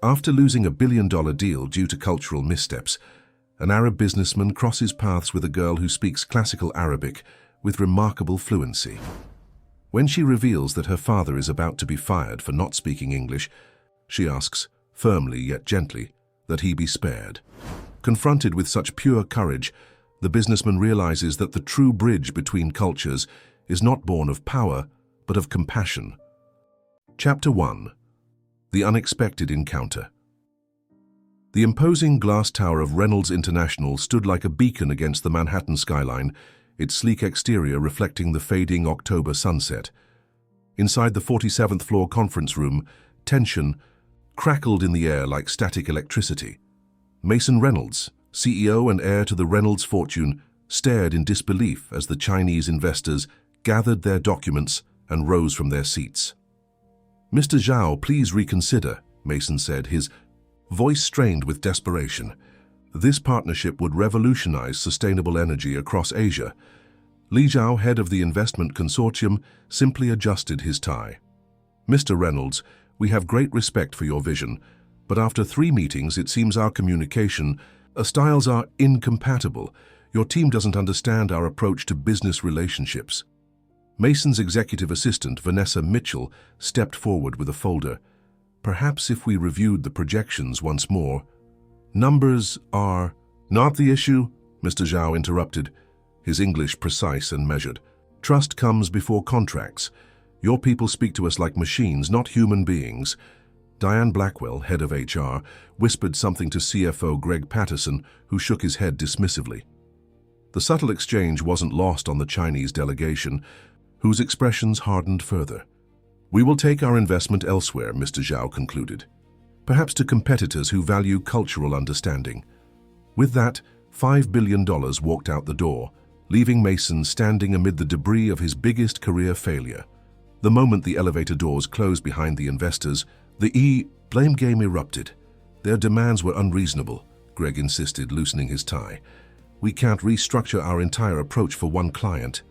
After losing a billion-dollar deal due to cultural missteps, an Arab businessman crosses paths with a girl who speaks classical Arabic with remarkable fluency. When she reveals that her father is about to be fired for not speaking English, she asks, firmly yet gently, that he be spared. Confronted with such pure courage, the businessman realizes that the true bridge between cultures is not born of power, but of compassion. Chapter 1. The Unexpected Encounter. The imposing glass tower of Reynolds International stood like a beacon against the Manhattan skyline, its sleek exterior reflecting the fading October sunset. Inside the 47th floor conference room, tension crackled in the air like static electricity. Mason Reynolds, CEO and heir to the Reynolds fortune, stared in disbelief as the Chinese investors gathered their documents and rose from their seats. "Mr. Zhao, please reconsider," Mason said, his voice strained with desperation. "This partnership would revolutionize sustainable energy across Asia." Li Zhao, head of the investment consortium, simply adjusted his tie. "Mr. Reynolds, we have great respect for your vision, but after 3 meetings it seems our communication, styles are incompatible. Your team doesn't understand our approach to business relationships." Mason's executive assistant, Vanessa Mitchell, stepped forward with a folder. "Perhaps if we reviewed the projections once more." "Numbers are not the issue," Mr. Zhao interrupted, his English precise and measured. "Trust comes before contracts. Your people speak to us like machines, not human beings." Diane Blackwell, head of HR, whispered something to CFO Greg Patterson, who shook his head dismissively. The subtle exchange wasn't lost on the Chinese delegation, whose expressions hardened further. "We will take our investment elsewhere," Mr. Zhao concluded. "Perhaps to competitors who value cultural understanding." With that, $5 billion walked out the door, leaving Mason standing amid the debris of his biggest career failure. The moment the elevator doors closed behind the investors, the blame game erupted. "Their demands were unreasonable," Greg insisted, loosening his tie. "We can't restructure our entire approach for one client."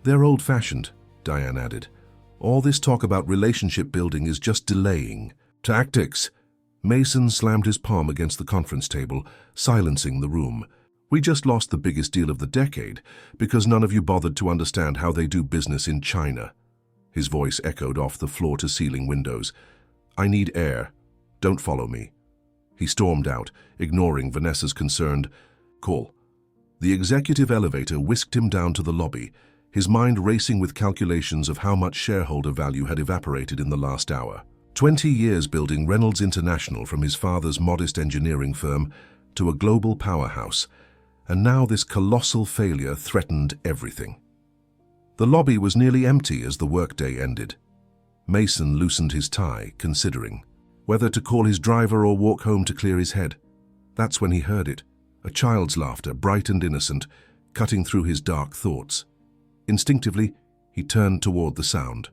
"They're old-fashioned," Diane added. "All this talk about relationship building is just delaying." "Tactics!" Mason slammed his palm against the conference table, silencing the room. "We just lost the biggest deal of the decade because none of you bothered to understand how they do business in China." His voice echoed off the floor-to-ceiling windows. "I need air. Don't follow me." He stormed out, ignoring Vanessa's concerned call. The executive elevator whisked him down to the lobby, his mind racing with calculations of how much shareholder value had evaporated in the last hour. 20 years building Reynolds International from his father's modest engineering firm to a global powerhouse, and now this colossal failure threatened everything. The lobby was nearly empty as the workday ended. Mason loosened his tie, considering whether to call his driver or walk home to clear his head. That's when he heard it, a child's laughter, bright and innocent, cutting through his dark thoughts. Instinctively, he turned toward the sound.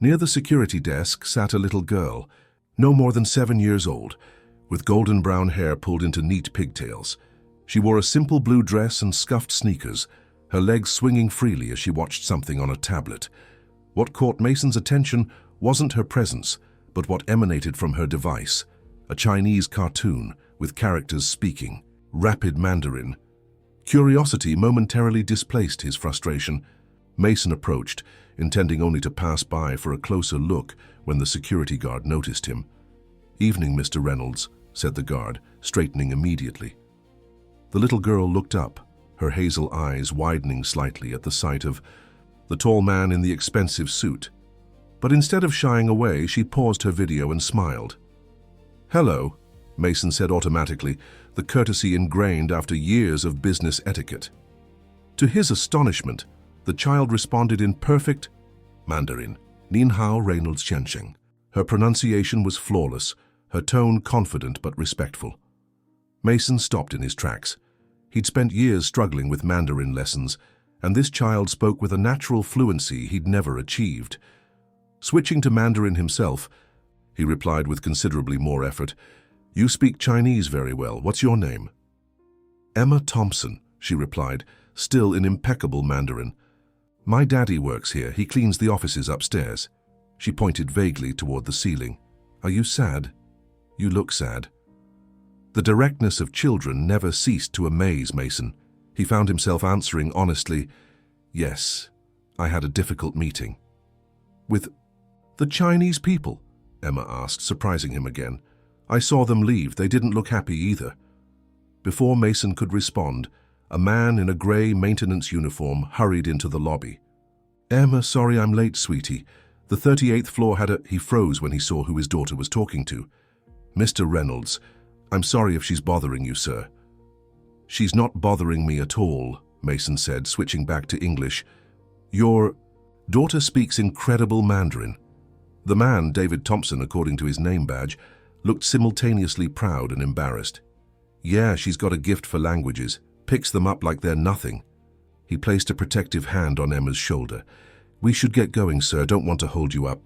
Near the security desk sat a little girl, no more than 7 years old, with golden brown hair pulled into neat pigtails. She wore a simple blue dress and scuffed sneakers, her legs swinging freely as she watched something on a tablet. What caught Mason's attention wasn't her presence, but what emanated from her device, a Chinese cartoon with characters speaking, rapid Mandarin. Curiosity momentarily displaced his frustration. Mason approached, intending only to pass by for a closer look when the security guard noticed him. "Evening, Mr. Reynolds," said the guard, straightening immediately. The little girl looked up, her hazel eyes widening slightly at the sight of the tall man in the expensive suit. But instead of shying away, she paused her video and smiled. "Hello," Mason said automatically, the courtesy ingrained after years of business etiquette. To his astonishment, the child responded in perfect Mandarin, "Nin hao, Reynolds Qiansheng." Her pronunciation was flawless, her tone confident but respectful. Mason stopped in his tracks. He'd spent years struggling with Mandarin lessons, and this child spoke with a natural fluency he'd never achieved. Switching to Mandarin himself, he replied with considerably more effort, "You speak Chinese very well. What's your name?" "Emma Thompson," she replied, still in impeccable Mandarin. "My daddy works here. He cleans the offices upstairs." She pointed vaguely toward the ceiling. Are you sad? You look sad. The directness of children never ceased to amaze Mason. He found himself answering honestly, "Yes, I had a difficult meeting." "With the Chinese people?" Emma asked, surprising him again. "I saw them leave. They didn't look happy either." Before Mason could respond, a man in a grey maintenance uniform hurried into the lobby. "Emma, sorry I'm late, sweetie. The 38th floor had a—" He froze when he saw who his daughter was talking to. "Mr. Reynolds, I'm sorry if she's bothering you, sir." "She's not bothering me at all," Mason said, switching back to English. "Your daughter speaks incredible Mandarin." The man, David Thompson according to his name badge, looked simultaneously proud and embarrassed. "Yeah, she's got a gift for languages. Picks them up like they're nothing." He placed a protective hand on Emma's shoulder. "We should get going, sir. Don't want to hold you up."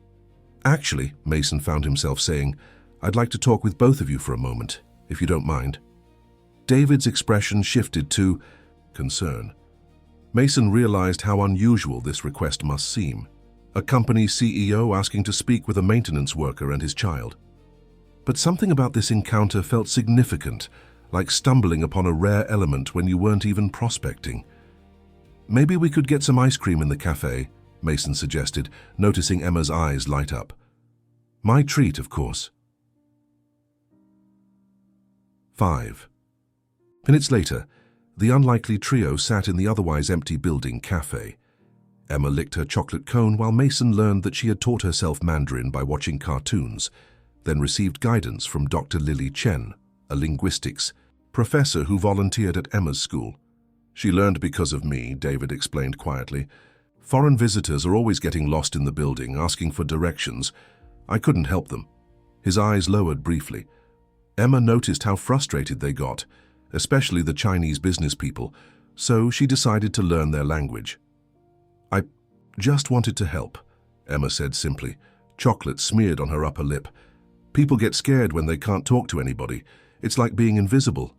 "Actually," Mason found himself saying, "I'd like to talk with both of you for a moment, if you don't mind." David's expression shifted to concern. Mason realized how unusual this request must seem. A company CEO asking to speak with a maintenance worker and his child. But something about this encounter felt significant, like stumbling upon a rare element when you weren't even prospecting. "Maybe we could get some ice cream in the cafe," Mason suggested, noticing Emma's eyes light up. "My treat, of course." 5 minutes later, the unlikely trio sat in the otherwise empty building cafe. Emma licked her chocolate cone while Mason learned that she had taught herself Mandarin by watching cartoons, then received guidance from Dr. Lily Chen, a linguistics professor who volunteered at Emma's school. "She learned because of me," David explained quietly. "Foreign visitors are always getting lost in the building, asking for directions. I couldn't help them." His eyes lowered briefly. Emma noticed how frustrated they got, especially the Chinese business people, so she decided to learn their language. "I just wanted to help," Emma said simply, chocolate smeared on her upper lip. "People get scared when they can't talk to anybody. It's like being invisible."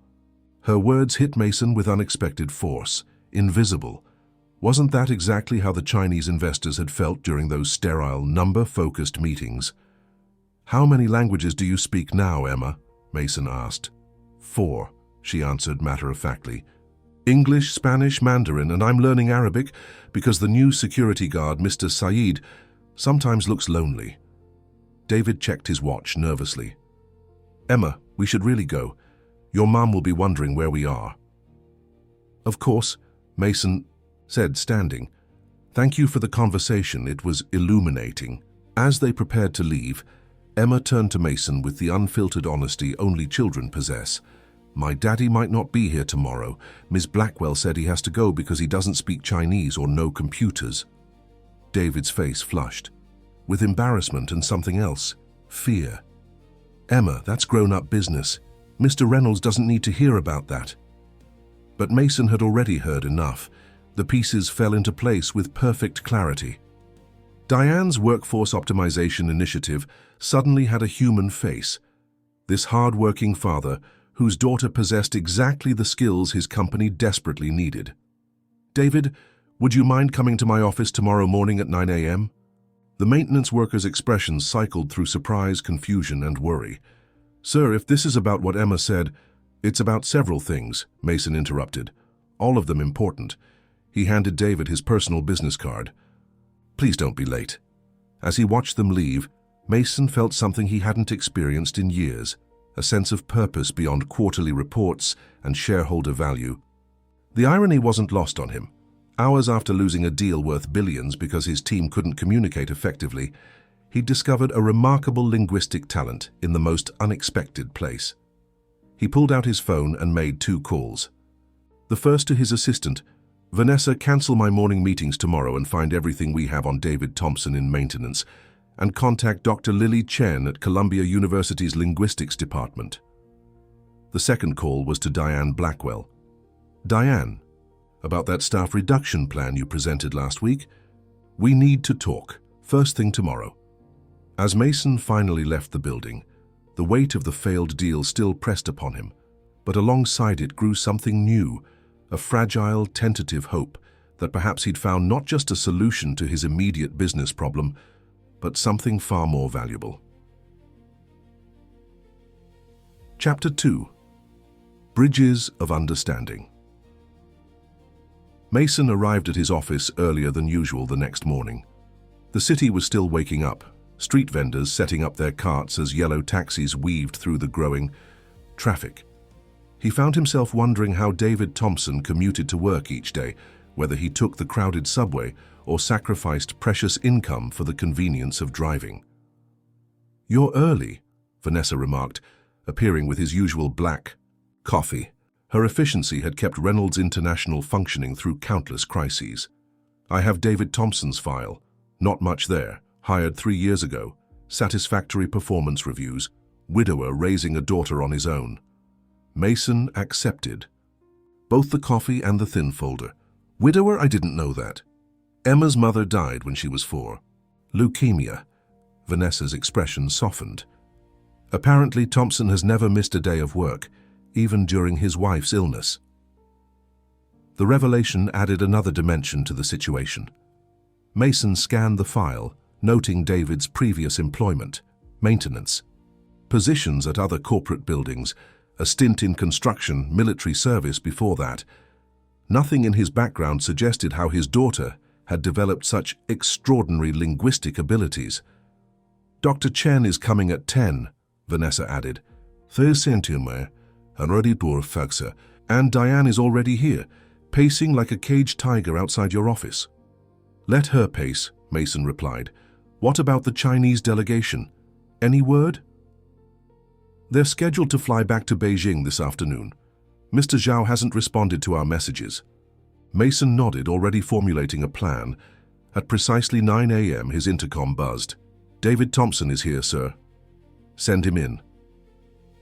Her words hit Mason with unexpected force. Invisible. Wasn't that exactly how the Chinese investors had felt during those sterile, number-focused meetings? "How many languages do you speak now, Emma?" Mason asked. 4, she answered matter-of-factly. "English, Spanish, Mandarin, and I'm learning Arabic because the new security guard, Mr. Saeed, sometimes looks lonely." David checked his watch nervously. "Emma, we should really go. Your mum will be wondering where we are." "Of course," Mason said, standing. "Thank you for the conversation. It was illuminating." As they prepared to leave, Emma turned to Mason with the unfiltered honesty only children possess. "My daddy might not be here tomorrow. Ms. Blackwell said he has to go because he doesn't speak Chinese or know computers." David's face flushed, with embarrassment and something else, fear. "Emma, that's grown-up business. Mr. Reynolds doesn't need to hear about that." But Mason had already heard enough. The pieces fell into place with perfect clarity. Diane's workforce optimization initiative suddenly had a human face. This hard-working father, whose daughter possessed exactly the skills his company desperately needed. "David, would you mind coming to my office tomorrow morning at 9 a.m.? The maintenance worker's expressions cycled through surprise, confusion, and worry. "Sir, if this is about what Emma said—" "It's about several things," Mason interrupted. "All of them important." He handed David his personal business card. "Please don't be late." As he watched them leave, Mason felt something he hadn't experienced in years, a sense of purpose beyond quarterly reports and shareholder value. The irony wasn't lost on him. Hours after losing a deal worth billions because his team couldn't communicate effectively, he'd discovered a remarkable linguistic talent in the most unexpected place. He pulled out his phone and made 2 calls. The first to his assistant, "Vanessa, cancel my morning meetings tomorrow and find everything we have on David Thompson in maintenance, and contact Dr. Lily Chen at Columbia University's Linguistics Department." The second call was to Diane Blackwell. "Diane, about that staff reduction plan you presented last week, we need to talk, first thing tomorrow." As Mason finally left the building, the weight of the failed deal still pressed upon him, but alongside it grew something new, a fragile, tentative hope that perhaps he'd found not just a solution to his immediate business problem, but something far more valuable. Chapter 2. Bridges of Understanding. Mason arrived at his office earlier than usual the next morning. The city was still waking up, street vendors setting up their carts as yellow taxis weaved through the growing traffic. He found himself wondering how David Thompson commuted to work each day, whether he took the crowded subway or sacrificed precious income for the convenience of driving. "You're early," Vanessa remarked, appearing with his usual black coffee. Her efficiency had kept Reynolds International functioning through countless crises. "I have David Thompson's file. Not much there. Hired 3 years ago. Satisfactory performance reviews. Widower raising a daughter on his own." Mason accepted both the coffee and the thin folder. "Widower? I didn't know that. Emma's mother died when she was 4. Leukemia." Vanessa's expression softened. "Apparently, Thompson has never missed a day of work, even during his wife's illness." The revelation added another dimension to the situation. Mason scanned the file, noting David's previous employment, maintenance, positions at other corporate buildings, a stint in construction, military service before that. Nothing in his background suggested how his daughter had developed such extraordinary linguistic abilities. "Dr. Chen is coming at 10, Vanessa added. "And Diane is already here, pacing like a caged tiger outside your office." "Let her pace," Mason replied. "What about the Chinese delegation? Any word?" "They're scheduled to fly back to Beijing this afternoon. Mr. Zhao hasn't responded to our messages." Mason nodded, already formulating a plan. At precisely 9 a.m. his intercom buzzed. "David Thompson is here, sir." "Send him in."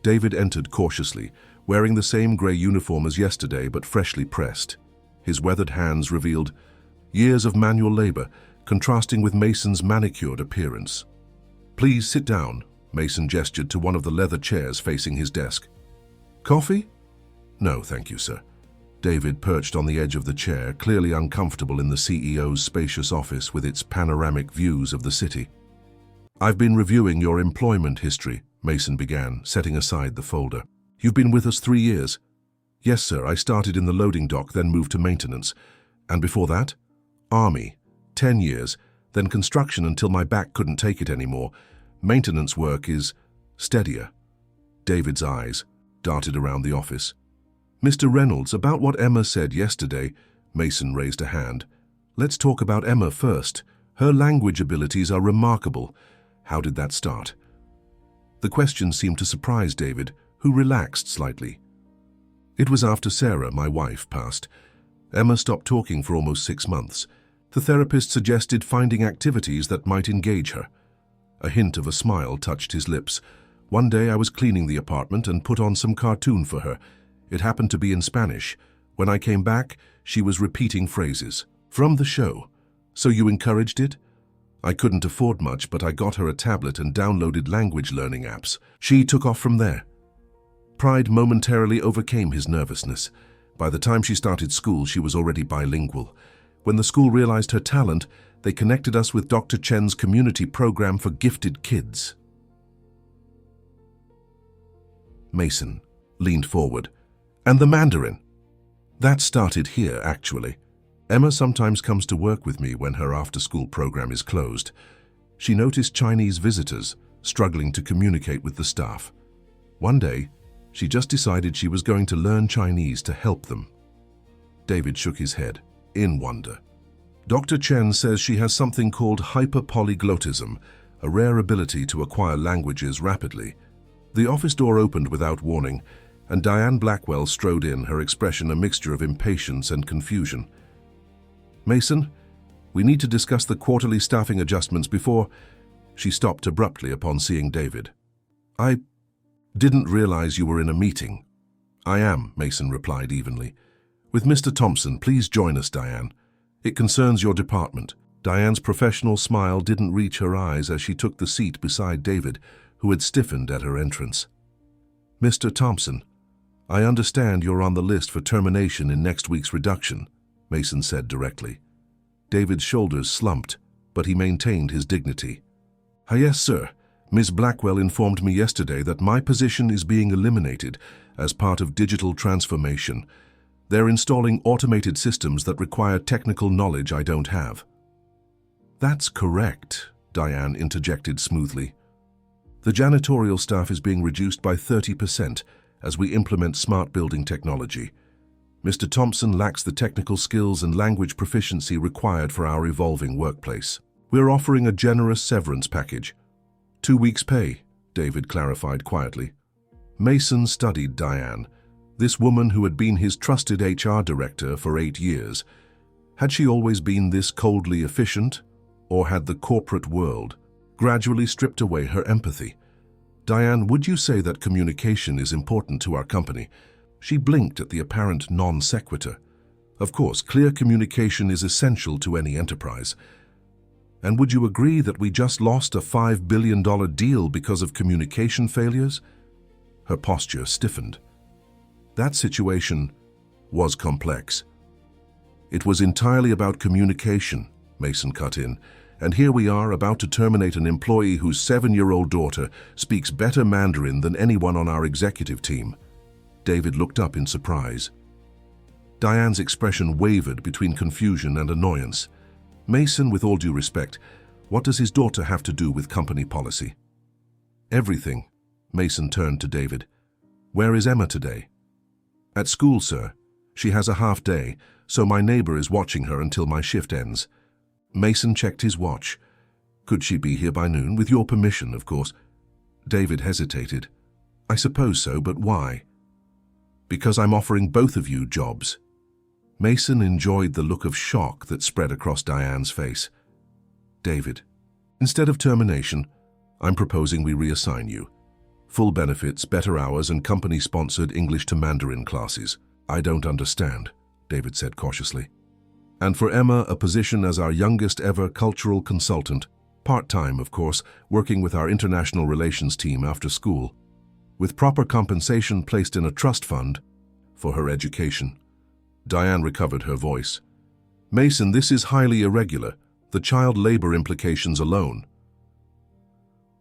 David entered cautiously, wearing the same grey uniform as yesterday but freshly pressed. His weathered hands revealed years of manual labor, contrasting with Mason's manicured appearance. "Please sit down," Mason gestured to one of the leather chairs facing his desk. "Coffee?" "No, thank you, sir." David perched on the edge of the chair, clearly uncomfortable in the CEO's spacious office with its panoramic views of the city. "I've been reviewing your employment history," Mason began, setting aside the folder. "You've been with us 3 years." "Yes, sir. I started in the loading dock, then moved to maintenance. And before that? Army. 10 years, then construction until my back couldn't take it anymore. Maintenance work is steadier." David's eyes darted around the office. "Mr. Reynolds, about what Emma said yesterday," Mason raised a hand. "Let's talk about Emma first. Her language abilities are remarkable. How did that start?" The question seemed to surprise David, who relaxed slightly. "It was after Sarah, my wife, passed. Emma stopped talking for almost 6 months. The therapist suggested finding activities that might engage her." A hint of a smile touched his lips. "One day I was cleaning the apartment and put on some cartoon for her. It happened to be in Spanish. When I came back, she was repeating phrases from the show. So you encouraged it?" "I couldn't afford much, but I got her a tablet and downloaded language learning apps. She took off from there." Pride momentarily overcame his nervousness. By the time she started school, she was already bilingual. When the school realized her talent, they connected us with Dr. Chen's community program for gifted kids. Mason leaned forward. "And the Mandarin?" "That started here, actually. Emma sometimes comes to work with me when her after-school program is closed. She noticed Chinese visitors struggling to communicate with the staff. One day, she just decided she was going to learn Chinese to help them." David shook his head, in wonder. "Dr. Chen says she has something called hyperpolyglottism, a rare ability to acquire languages rapidly." The office door opened without warning, and Diane Blackwell strode in, her expression a mixture of impatience and confusion. "Mason, we need to discuss the quarterly staffing adjustments before—" She stopped abruptly upon seeing David. "I didn't realize you were in a meeting." "I am," Mason replied evenly. "With Mr. Thompson, please join us, Diane. It concerns your department." Diane's professional smile didn't reach her eyes as she took the seat beside David, who had stiffened at her entrance. "Mr. Thompson, I understand you're on the list for termination in next week's reduction," Mason said directly. David's shoulders slumped, but he maintained his dignity. "Ah, yes, sir. Ms. Blackwell informed me yesterday that my position is being eliminated as part of digital transformation. They're installing automated systems that require technical knowledge I don't have. That's correct, Diane interjected smoothly. The janitorial staff is being reduced by 30% as we implement smart building technology. Mr. Thompson lacks the technical skills and language proficiency required for our evolving workplace. We're offering a generous severance package. 2 weeks' pay, David clarified quietly. Mason studied Diane, this woman who had been his trusted HR director for 8 years. Had she always been this coldly efficient, or had the corporate world gradually stripped away her empathy? Diane, would you say that communication is important to our company? She blinked at the apparent non sequitur. Of course, clear communication is essential to any enterprise. And would you agree that we just lost a $5 billion deal because of communication failures? Her posture stiffened. That situation was complex. It was entirely about communication, Mason cut in. And here we are about to terminate an employee whose 7-year-old daughter speaks better Mandarin than anyone on our executive team. David looked up in surprise. Diane's expression wavered between confusion and annoyance. Mason, with all due respect, what does his daughter have to do with company policy? Everything. Mason turned to David. Where is Emma today? At school, sir. She has a half day, so my neighbor is watching her until my shift ends. Mason checked his watch. Could she be here by noon? With your permission, of course. David hesitated. I suppose so, but why? Because I'm offering both of you jobs. Mason enjoyed the look of shock that spread across Diane's face. David, instead of termination, I'm proposing we reassign you. Full benefits, better hours, and company-sponsored English to Mandarin classes. I don't understand, David said cautiously. And for Emma, a position as our youngest ever cultural consultant, part-time, of course, working with our international relations team after school, with proper compensation placed in a trust fund for her education. Diane recovered her voice. Mason, this is highly irregular. The child labor implications alone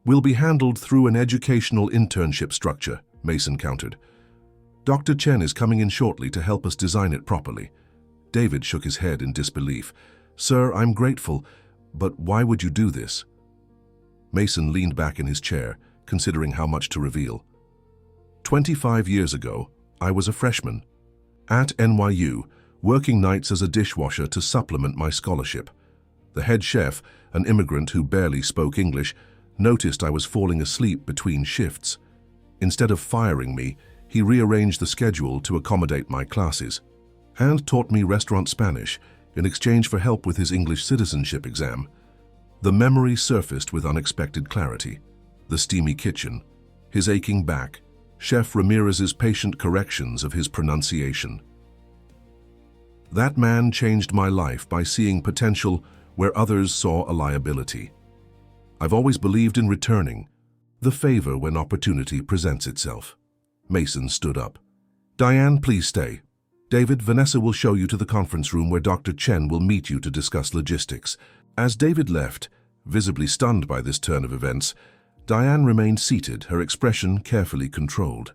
will be handled through an educational internship structure, Mason countered. Dr. Chen is coming in shortly to help us design it properly. David shook his head in disbelief. Sir, I'm grateful, but why would you do this? Mason leaned back in his chair, considering how much to reveal. 25 years ago, I was a freshman at NYU, working nights as a dishwasher to supplement my scholarship. The head chef, an immigrant who barely spoke English, noticed I was falling asleep between shifts. Instead of firing me, he rearranged the schedule to accommodate my classes, and taught me restaurant Spanish in exchange for help with his English citizenship exam. The memory surfaced with unexpected clarity. The steamy kitchen, his aching back, Chef Ramirez's patient corrections of his pronunciation. That man changed my life by seeing potential where others saw a liability. I've always believed in returning the favor when opportunity presents itself. Mason stood up. Diane, please stay. David, Vanessa will show you to the conference room where Dr. Chen will meet you to discuss logistics. As David left, visibly stunned by this turn of events, Diane remained seated, her expression carefully controlled.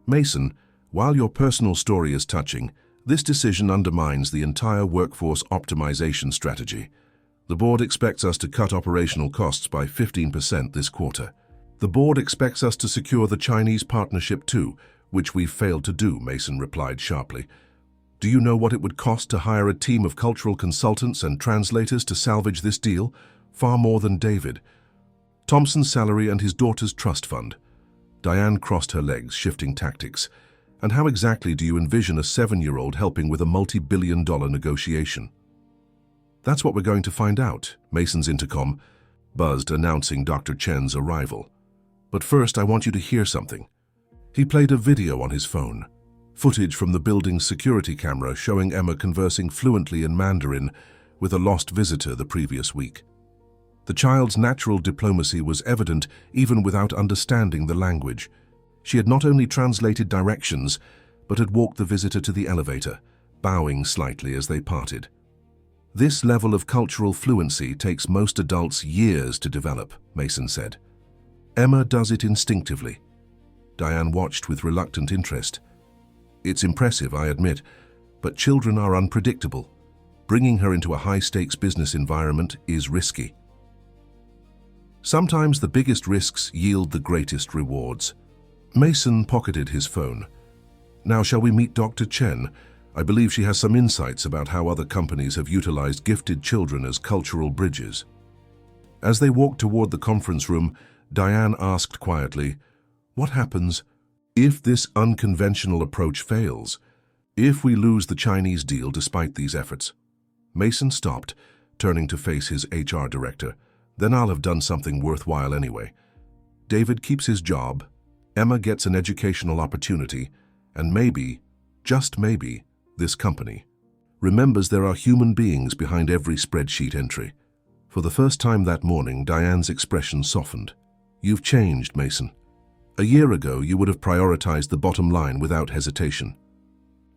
Mason, while your personal story is touching, this decision undermines the entire workforce optimization strategy. The board expects us to cut operational costs by 15% this quarter. The board expects us to secure the Chinese partnership too, which we've failed to do, Mason replied sharply. Do you know what it would cost to hire a team of cultural consultants and translators to salvage this deal? Far more than David. Thompson's salary and his daughter's trust fund. Diane crossed her legs, shifting tactics. And how exactly do you envision a 7-year-old helping with a multi-billion-dollar negotiation? That's what we're going to find out, Mason's intercom buzzed, announcing Dr. Chen's arrival. But first, I want you to hear something. He played a video on his phone, footage from the building's security camera showing Emma conversing fluently in Mandarin with a lost visitor the previous week. The child's natural diplomacy was evident even without understanding the language. She had not only translated directions, but had walked the visitor to the elevator, bowing slightly as they parted. This level of cultural fluency takes most adults years to develop, Mason said. Emma does it instinctively. Diane watched with reluctant interest. It's impressive, I admit, but children are unpredictable. Bringing her into a high-stakes business environment is risky. Sometimes the biggest risks yield the greatest rewards. Mason pocketed his phone. Now shall we meet Dr. Chen? I believe she has some insights about how other companies have utilized gifted children as cultural bridges. As they walked toward the conference room, Diane asked quietly, "What happens if this unconventional approach fails? If we lose the Chinese deal despite these efforts?" Mason stopped, turning to face his HR director. "Then I'll have done something worthwhile anyway. David keeps his job, Emma gets an educational opportunity, and maybe, just maybe, this company remembers there are human beings behind every spreadsheet entry." For the first time that morning, Diane's expression softened. "You've changed, Mason. A year ago, you would have prioritized the bottom line without hesitation."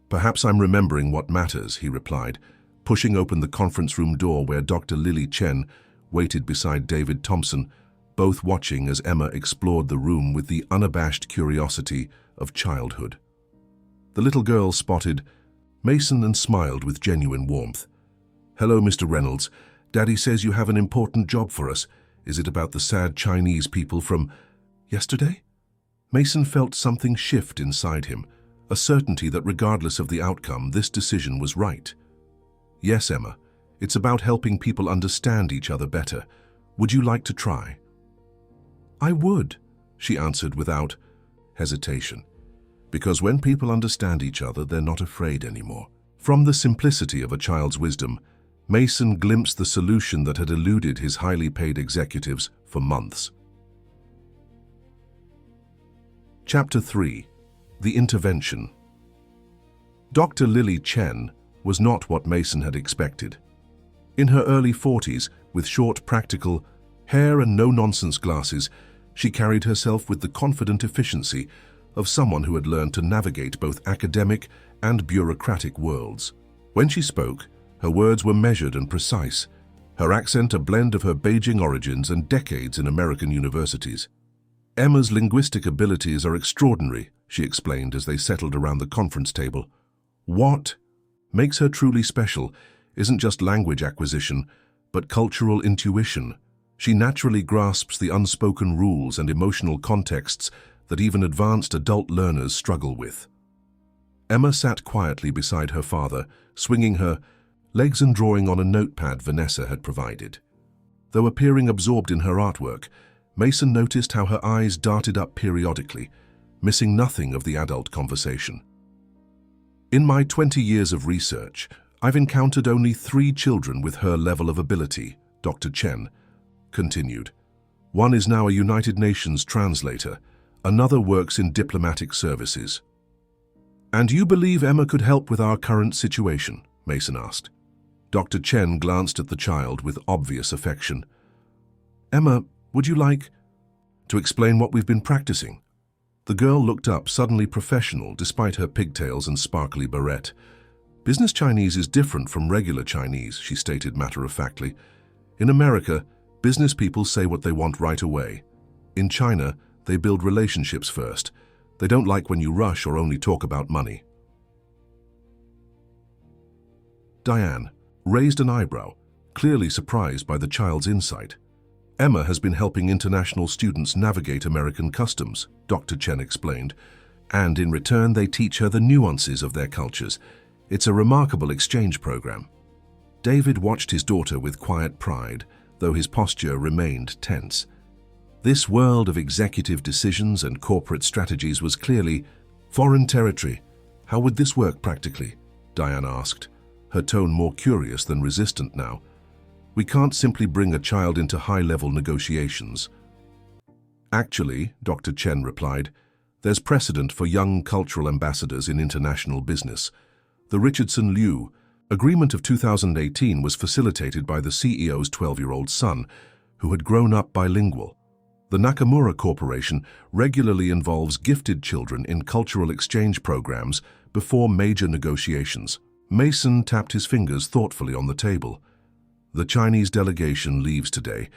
"Perhaps I'm remembering what matters," he replied, pushing open the conference room door where Dr. Lily Chen waited beside David Thompson, both watching as Emma explored the room with the unabashed curiosity of childhood. The little girl spotted Mason and smiled with genuine warmth. "Hello, Mr. Reynolds. Daddy says you have an important job for us. Is it about the sad Chinese people from yesterday?" Mason felt something shift inside him, a certainty that regardless of the outcome, this decision was right. "Yes, Emma. It's about helping people understand each other better. Would you like to try?" "I would," she answered without hesitation. Because when people understand each other, they're not afraid anymore. From the simplicity of a child's wisdom, Mason glimpsed the solution that had eluded his highly paid executives for months. Chapter 3. The Intervention. Dr. Lily Chen was not what Mason had expected. In her early 40s, with short, practical hair and no-nonsense glasses, she carried herself with the confident efficiency of someone who had learned to navigate both academic and bureaucratic worlds. When she spoke, her words were measured and precise, her accent a blend of her Beijing origins and decades in American universities. "Emma's linguistic abilities are extraordinary," she explained as they settled around the conference table. "What makes her truly special isn't just language acquisition, but cultural intuition. She naturally grasps the unspoken rules and emotional contexts that even advanced adult learners struggle with." Emma sat quietly beside her father, swinging her legs and drawing on a notepad Vanessa had provided. Though appearing absorbed in her artwork, Mason noticed how her eyes darted up periodically, missing nothing of the adult conversation. "In my 20 years of research, I've encountered only 3 children with her level of ability," Dr. Chen continued. "One is now a United Nations translator. Another works in diplomatic services." "And you believe Emma could help with our current situation?" Mason asked. Dr. Chen glanced at the child with obvious affection. "Emma, would you like to explain what we've been practicing?" The girl looked up, suddenly professional despite her pigtails and sparkly barrette. "Business Chinese is different from regular Chinese," she stated matter-of-factly. "In America, business people say what they want right away. In China, they build relationships first. They don't like when you rush or only talk about money." Diane raised an eyebrow, clearly surprised by the child's insight. "Emma has been helping international students navigate American customs," Dr. Chen explained, "and in return they teach her the nuances of their cultures. It's a remarkable exchange program." David watched his daughter with quiet pride, though his posture remained tense. This world of executive decisions and corporate strategies was clearly foreign territory. "How would this work practically?" Diane asked, her tone more curious than resistant now. "We can't simply bring a child into high-level negotiations." "Actually," Dr. Chen replied, "there's precedent for young cultural ambassadors in international business. The Richardson-Liu Agreement of 2018 was facilitated by the CEO's 12-year-old son, who had grown up bilingual. The Nakamura Corporation regularly involves gifted children in cultural exchange programs before major negotiations." Mason tapped his fingers thoughtfully on the table. "The Chinese delegation leaves today.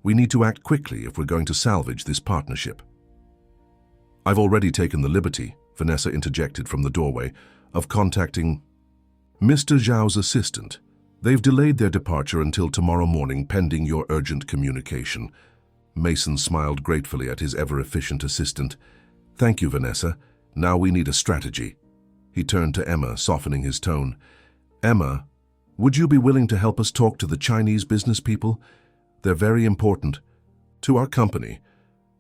We need to act quickly if we're going to salvage this partnership. I've already taken the liberty, Vanessa interjected from the doorway, of contacting Mr. Zhao's assistant. They've delayed their departure until tomorrow morning pending your urgent communication. Mason smiled gratefully at his ever-efficient assistant. Thank you, Vanessa. Now we need a strategy. He turned to Emma, softening his tone. Emma, would you be willing to help us talk to the Chinese business people? They're very important to our company,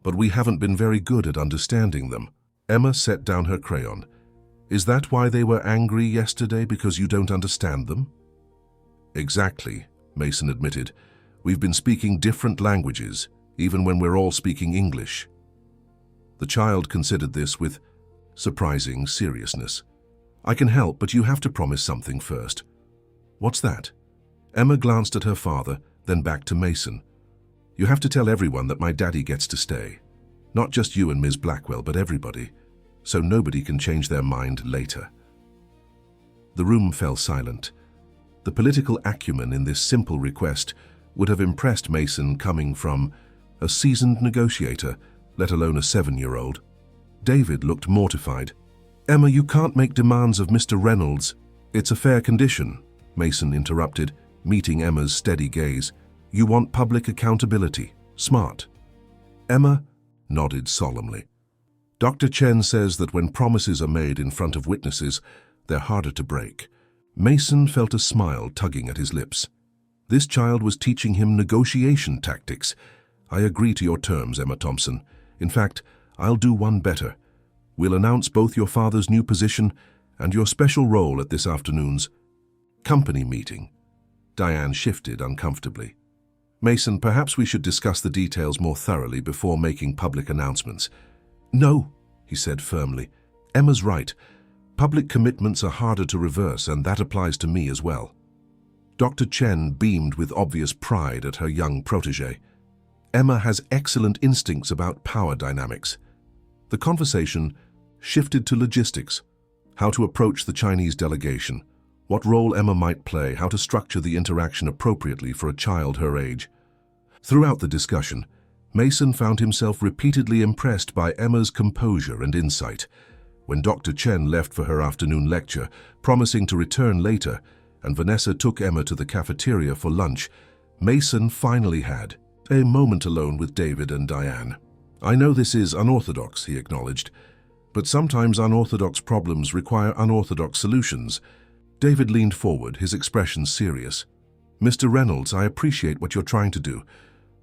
but we haven't been very good at understanding them. Emma set down her crayon. Is that why they were angry yesterday, because you don't understand them? Exactly, Mason admitted. We've been speaking different languages, even when we're all speaking English. The child considered this with surprising seriousness. I can help, but you have to promise something first. What's that? Emma glanced at her father, then back to Mason. You have to tell everyone that my daddy gets to stay. Not just you and Ms. Blackwell, but everybody, so nobody can change their mind later. The room fell silent. The political acumen in this simple request would have impressed Mason, coming from a seasoned negotiator, let alone a 7-year-old. David looked mortified. Emma, you can't make demands of Mr. Reynolds. It's a fair condition, Mason interrupted, meeting Emma's steady gaze. You want public accountability. Smart. Emma nodded solemnly. Dr. Chen says that when promises are made in front of witnesses, they're harder to break. Mason felt a smile tugging at his lips. This child was teaching him negotiation tactics. I agree to your terms, Emma Thompson. In fact, I'll do one better. We'll announce both your father's new position and your special role at this afternoon's company meeting. Diane shifted uncomfortably. Mason, perhaps we should discuss the details more thoroughly before making public announcements. No, he said firmly. Emma's right. Public commitments are harder to reverse, and that applies to me as well. Dr. Chen beamed with obvious pride at her young protege. Emma has excellent instincts about power dynamics. The conversation shifted to logistics, how to approach the Chinese delegation, what role Emma might play, how to structure the interaction appropriately for a child her age. Throughout the discussion, Mason found himself repeatedly impressed by Emma's composure and insight. When Dr. Chen left for her afternoon lecture, promising to return later, and Vanessa took Emma to the cafeteria for lunch, Mason finally had a moment alone with David and Diane. I know this is unorthodox, he acknowledged, but sometimes unorthodox problems require unorthodox solutions. David leaned forward, his expression serious. Mr. Reynolds, I appreciate what you're trying to do,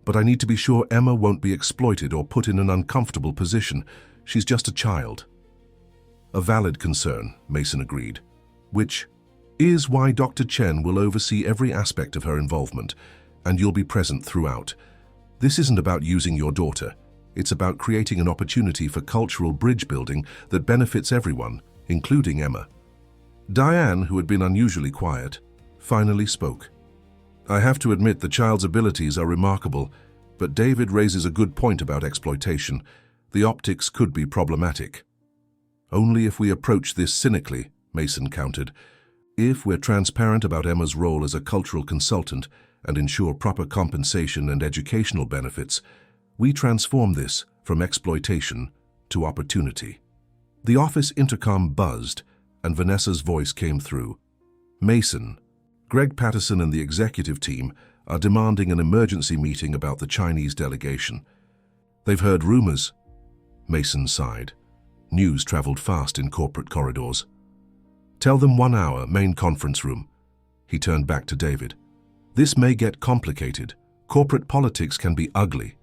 but I need to be sure Emma won't be exploited or put in an uncomfortable position. She's just a child. A valid concern, Mason agreed, which is why Dr. Chen will oversee every aspect of her involvement, and you'll be present throughout. This isn't about using your daughter. It's about creating an opportunity for cultural bridge building that benefits everyone, including Emma. Diane, who had been unusually quiet, finally spoke. I have to admit the child's abilities are remarkable, but David raises a good point about exploitation. The optics could be problematic. Only if we approach this cynically, Mason countered. If we're transparent about Emma's role as a cultural consultant and ensure proper compensation and educational benefits, we transform this from exploitation to opportunity. The office intercom buzzed, and Vanessa's voice came through. Mason, Greg Patterson and the executive team are demanding an emergency meeting about the Chinese delegation. They've heard rumors. Mason sighed. News traveled fast in corporate corridors. Tell them 1 hour, main conference room. He turned back to David. This may get complicated. Corporate politics can be ugly.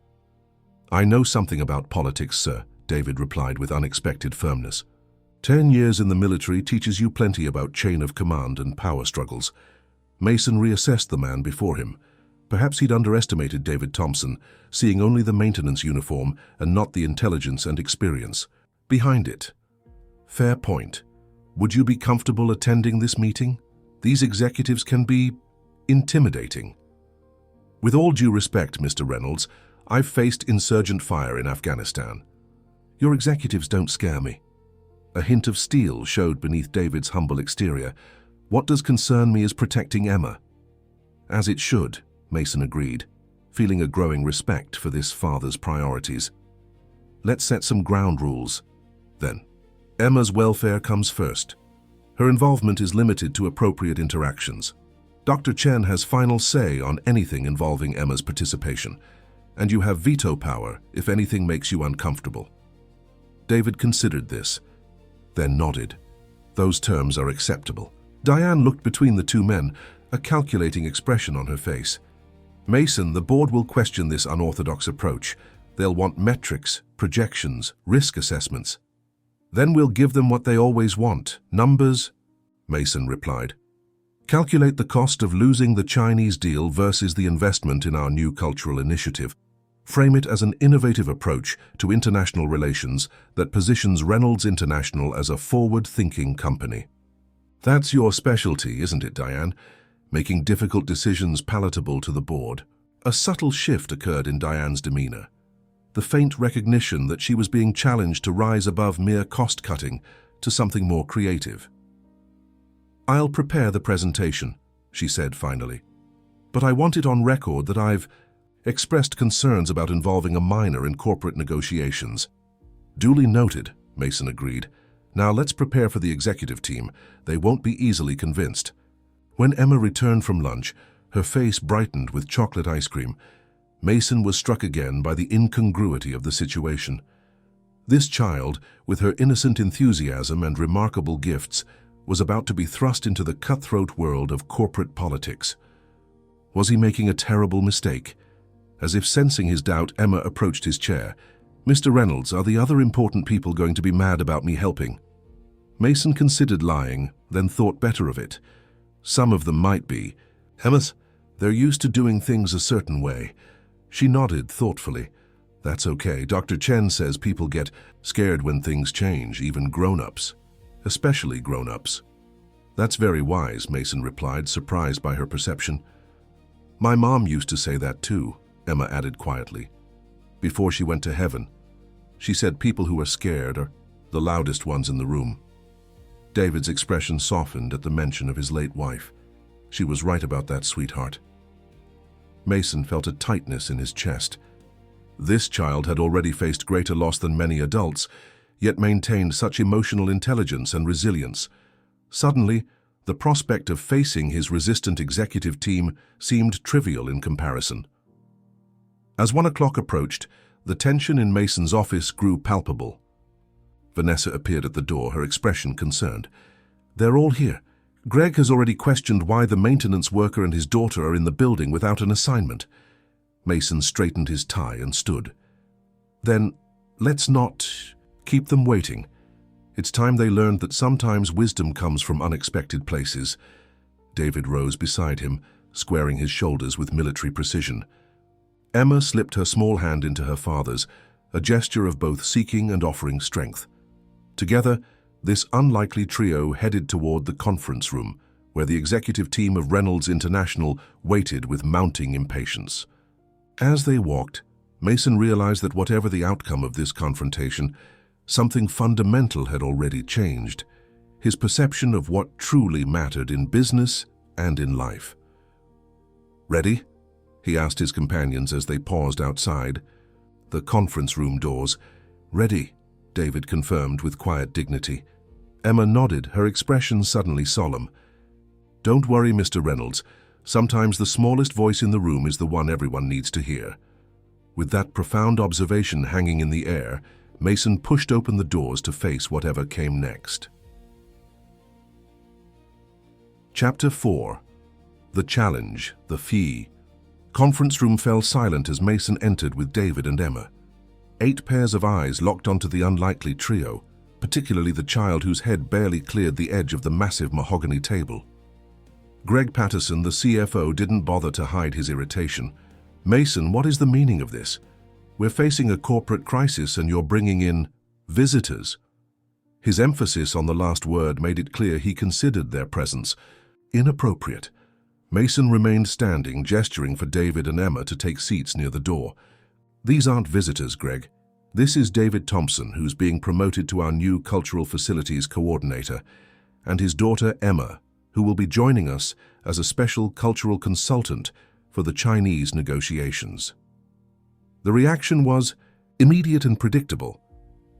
I know something about politics, sir, David replied with unexpected firmness. 10 years in the military teaches you plenty about chain of command and power struggles. Mason reassessed the man before him. Perhaps he'd underestimated David Thompson, seeing only the maintenance uniform and not the intelligence and experience behind it. Fair point. Would you be comfortable attending this meeting? These executives can be intimidating. With all due respect, Mr. Reynolds, I've faced insurgent fire in Afghanistan. Your executives don't scare me. A hint of steel showed beneath David's humble exterior. What does concern me is protecting Emma. As it should, Mason agreed, feeling a growing respect for this father's priorities. Let's set some ground rules, then. Emma's welfare comes first. Her involvement is limited to appropriate interactions. Dr. Chen has final say on anything involving Emma's participation, and you have veto power if anything makes you uncomfortable. David considered this, then nodded. Those terms are acceptable. Diane looked between the two men, a calculating expression on her face. Mason, the board will question this unorthodox approach. They'll want metrics, projections, risk assessments. Then we'll give them what they always want, numbers, Mason replied. Calculate the cost of losing the Chinese deal versus the investment in our new cultural initiative. Frame it as an innovative approach to international relations that positions Reynolds International as a forward-thinking company. That's your specialty, isn't it, Diane? Making difficult decisions palatable to the board. A subtle shift occurred in Diane's demeanor. The faint recognition that she was being challenged to rise above mere cost-cutting to something more creative. I'll prepare the presentation, she said finally. But I want it on record that I've expressed concerns about involving a minor in corporate negotiations. Duly noted, Mason agreed. Now let's prepare for the executive team. They won't be easily convinced. When Emma returned from lunch, her face brightened with chocolate ice cream. Mason was struck again by the incongruity of the situation. This child, with her innocent enthusiasm and remarkable gifts, was about to be thrust into the cutthroat world of corporate politics. Was he making a terrible mistake? As if sensing his doubt, Emma approached his chair. Mr. Reynolds, are the other important people going to be mad about me helping? Mason considered lying, then thought better of it. Some of them might be. Emma, they're used to doing things a certain way. She nodded thoughtfully. That's okay. Dr. Chen says people get scared when things change, even grown-ups. Especially grown-ups. That's very wise, Mason replied, surprised by her perception. My mom used to say that too, Emma added quietly. Before she went to heaven, she said people who are scared are the loudest ones in the room. David's expression softened at the mention of his late wife. She was right about that, sweetheart. Mason felt a tightness in his chest. This child had already faced greater loss than many adults, yet maintained such emotional intelligence and resilience. Suddenly, the prospect of facing his resistant executive team seemed trivial in comparison. As 1 o'clock approached, the tension in Mason's office grew palpable. Vanessa appeared at the door, her expression concerned. They're all here. Greg has already questioned why the maintenance worker and his daughter are in the building without an assignment. Mason straightened his tie and stood. Then, let's not keep them waiting. It's time they learned that sometimes wisdom comes from unexpected places. David rose beside him, squaring his shoulders with military precision. Emma slipped her small hand into her father's, a gesture of both seeking and offering strength. Together, this unlikely trio headed toward the conference room, where the executive team of Reynolds International waited with mounting impatience. As they walked, Mason realized that whatever the outcome of this confrontation, something fundamental had already changed. His perception of what truly mattered in business and in life. Ready? He asked his companions as they paused outside the conference room doors. Ready, David confirmed with quiet dignity. Emma nodded, her expression suddenly solemn. Don't worry, Mr. Reynolds. Sometimes the smallest voice in the room is the one everyone needs to hear. With that profound observation hanging in the air, Mason pushed open the doors to face whatever came next. Chapter 4. The Challenge, the Fee. Conference room fell silent as Mason entered with David and Emma. 8 pairs of eyes locked onto the unlikely trio, particularly the child whose head barely cleared the edge of the massive mahogany table. Greg Patterson, the CFO, didn't bother to hide his irritation. Mason, what is the meaning of this? We're facing a corporate crisis and you're bringing in visitors. His emphasis on the last word made it clear he considered their presence inappropriate. Mason remained standing, gesturing for David and Emma to take seats near the door. These aren't visitors, Greg. This is David Thompson, who's being promoted to our new Cultural Facilities Coordinator, and his daughter Emma, who will be joining us as a special cultural consultant for the Chinese negotiations. The reaction was immediate and predictable.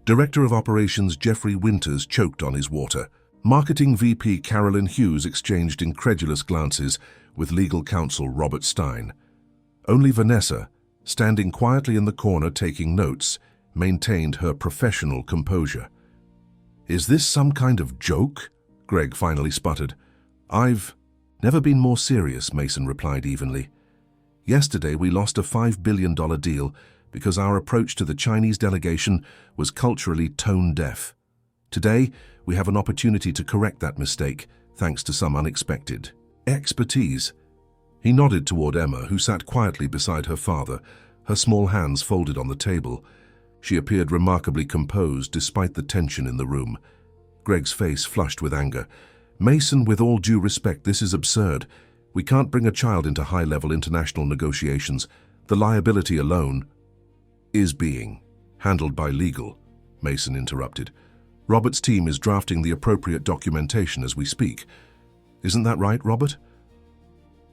Director of Operations Jeffrey Winters choked on his water. Marketing VP Carolyn Hughes exchanged incredulous glances with legal counsel Robert Stein. Only Vanessa, standing quietly in the corner taking notes, maintained her professional composure. "Is this some kind of joke?" Greg finally sputtered. "I've never been more serious," Mason replied evenly. "Yesterday we lost a $5 billion deal because our approach to the Chinese delegation was culturally tone-deaf. Today, we have an opportunity to correct that mistake, thanks to some unexpected expertise." He nodded toward Emma, who sat quietly beside her father, her small hands folded on the table. She appeared remarkably composed despite the tension in the room. Greg's face flushed with anger. "Mason, with all due respect, this is absurd. We can't bring a child into high-level international negotiations. The liability alone is being handled by legal," Mason interrupted. "Robert's team is drafting the appropriate documentation as we speak. Isn't that right, Robert?"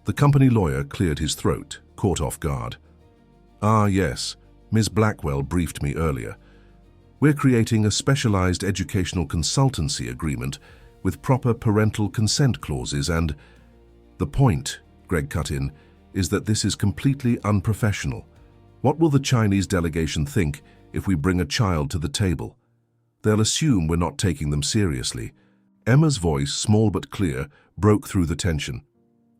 The company lawyer cleared his throat, caught off guard. "Ah, yes. Ms. Blackwell briefed me earlier. We're creating a specialized educational consultancy agreement with proper parental consent clauses and—" "The point," Greg cut in, "is that this is completely unprofessional. What will the Chinese delegation think if we bring a child to the table? They'll assume we're not taking them seriously." Emma's voice, small but clear, broke through the tension.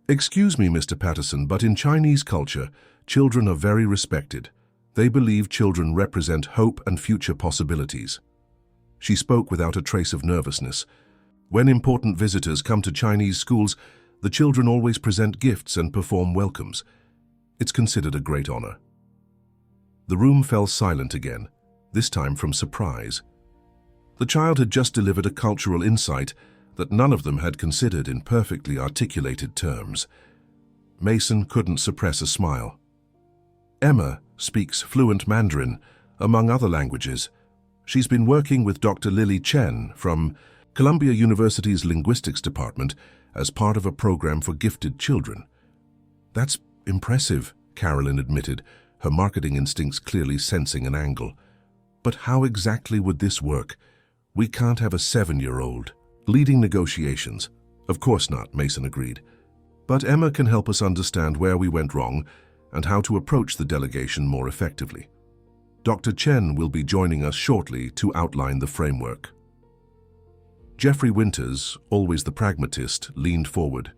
"Excuse me, Mr. Patterson, but in Chinese culture, children are very respected. They believe children represent hope and future possibilities." She spoke without a trace of nervousness. "When important visitors come to Chinese schools, the children always present gifts and perform welcomes. It's considered a great honor." The room fell silent again, this time from surprise. The child had just delivered a cultural insight that none of them had considered in perfectly articulated terms. Mason couldn't suppress a smile. "Emma speaks fluent Mandarin, among other languages. She's been working with Dr. Lily Chen from Columbia University's Linguistics Department as part of a program for gifted children." "That's impressive," Carolyn admitted, her marketing instincts clearly sensing an angle. "But how exactly would this work? We can't have a 7-year-old leading negotiations." "Of course not," Mason agreed. "But Emma can help us understand where we went wrong and how to approach the delegation more effectively. Dr. Chen will be joining us shortly to outline the framework." Jeffrey Winters, always the pragmatist, leaned forward.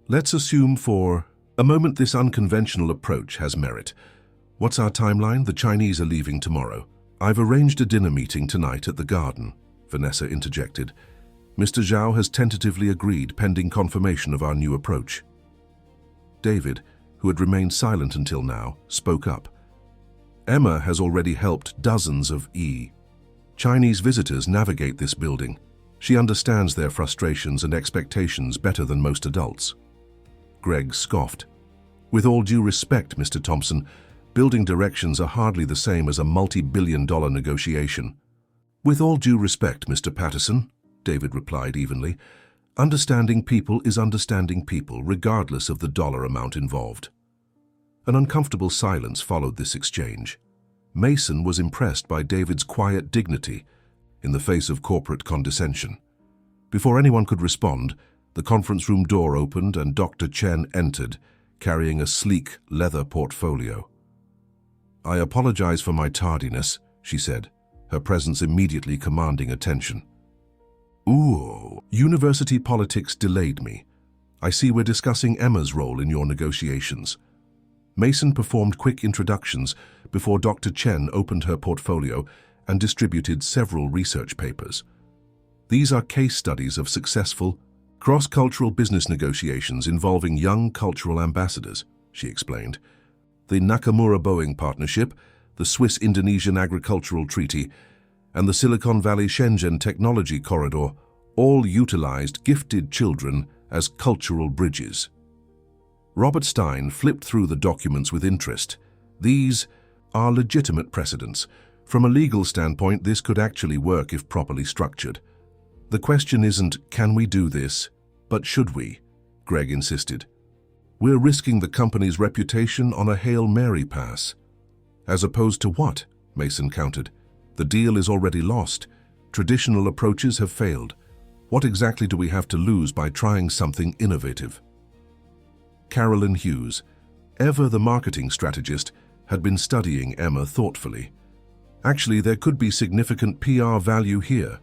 "Let's assume for a moment this unconventional approach has merit. What's our timeline? The Chinese are leaving tomorrow." "I've arranged a dinner meeting tonight at the garden," Vanessa interjected. "Mr. Zhao has tentatively agreed pending confirmation of our new approach." David, who had remained silent until now, spoke up. "Emma has already helped dozens of Chinese visitors navigate this building. She understands their frustrations and expectations better than most adults." Greg scoffed. "With all due respect, Mr. Thompson, building directions are hardly the same as a multi-billion-dollar negotiation." "With all due respect, Mr. Patterson," David replied evenly, "understanding people is understanding people, regardless of the dollar amount involved." An uncomfortable silence followed this exchange. Mason was impressed by David's quiet dignity in the face of corporate condescension. Before anyone could respond, the conference room door opened and Dr. Chen entered, carrying a sleek leather portfolio. "I apologize for my tardiness," she said, her presence immediately commanding attention. "Ooh, university politics delayed me. I see we're discussing Emma's role in your negotiations." Mason performed quick introductions before Dr. Chen opened her portfolio and distributed several research papers. "These are case studies of successful, cross-cultural business negotiations involving young cultural ambassadors," she explained. "The Nakamura-Boeing Partnership, the Swiss-Indonesian Agricultural Treaty, and the Silicon Valley-Shenzhen Technology Corridor all utilized gifted children as cultural bridges." Robert Stein flipped through the documents with interest. "These are legitimate precedents. From a legal standpoint, this could actually work if properly structured. The question isn't, can we do this, but should we?" Greg insisted. We're risking the company's reputation on a Hail Mary pass. As opposed to what? Mason countered. The deal is already lost. Traditional approaches have failed. What exactly do we have to lose by trying something innovative? Carolyn Hughes, ever the marketing strategist, had been studying Emma thoughtfully. Actually, there could be significant PR value here.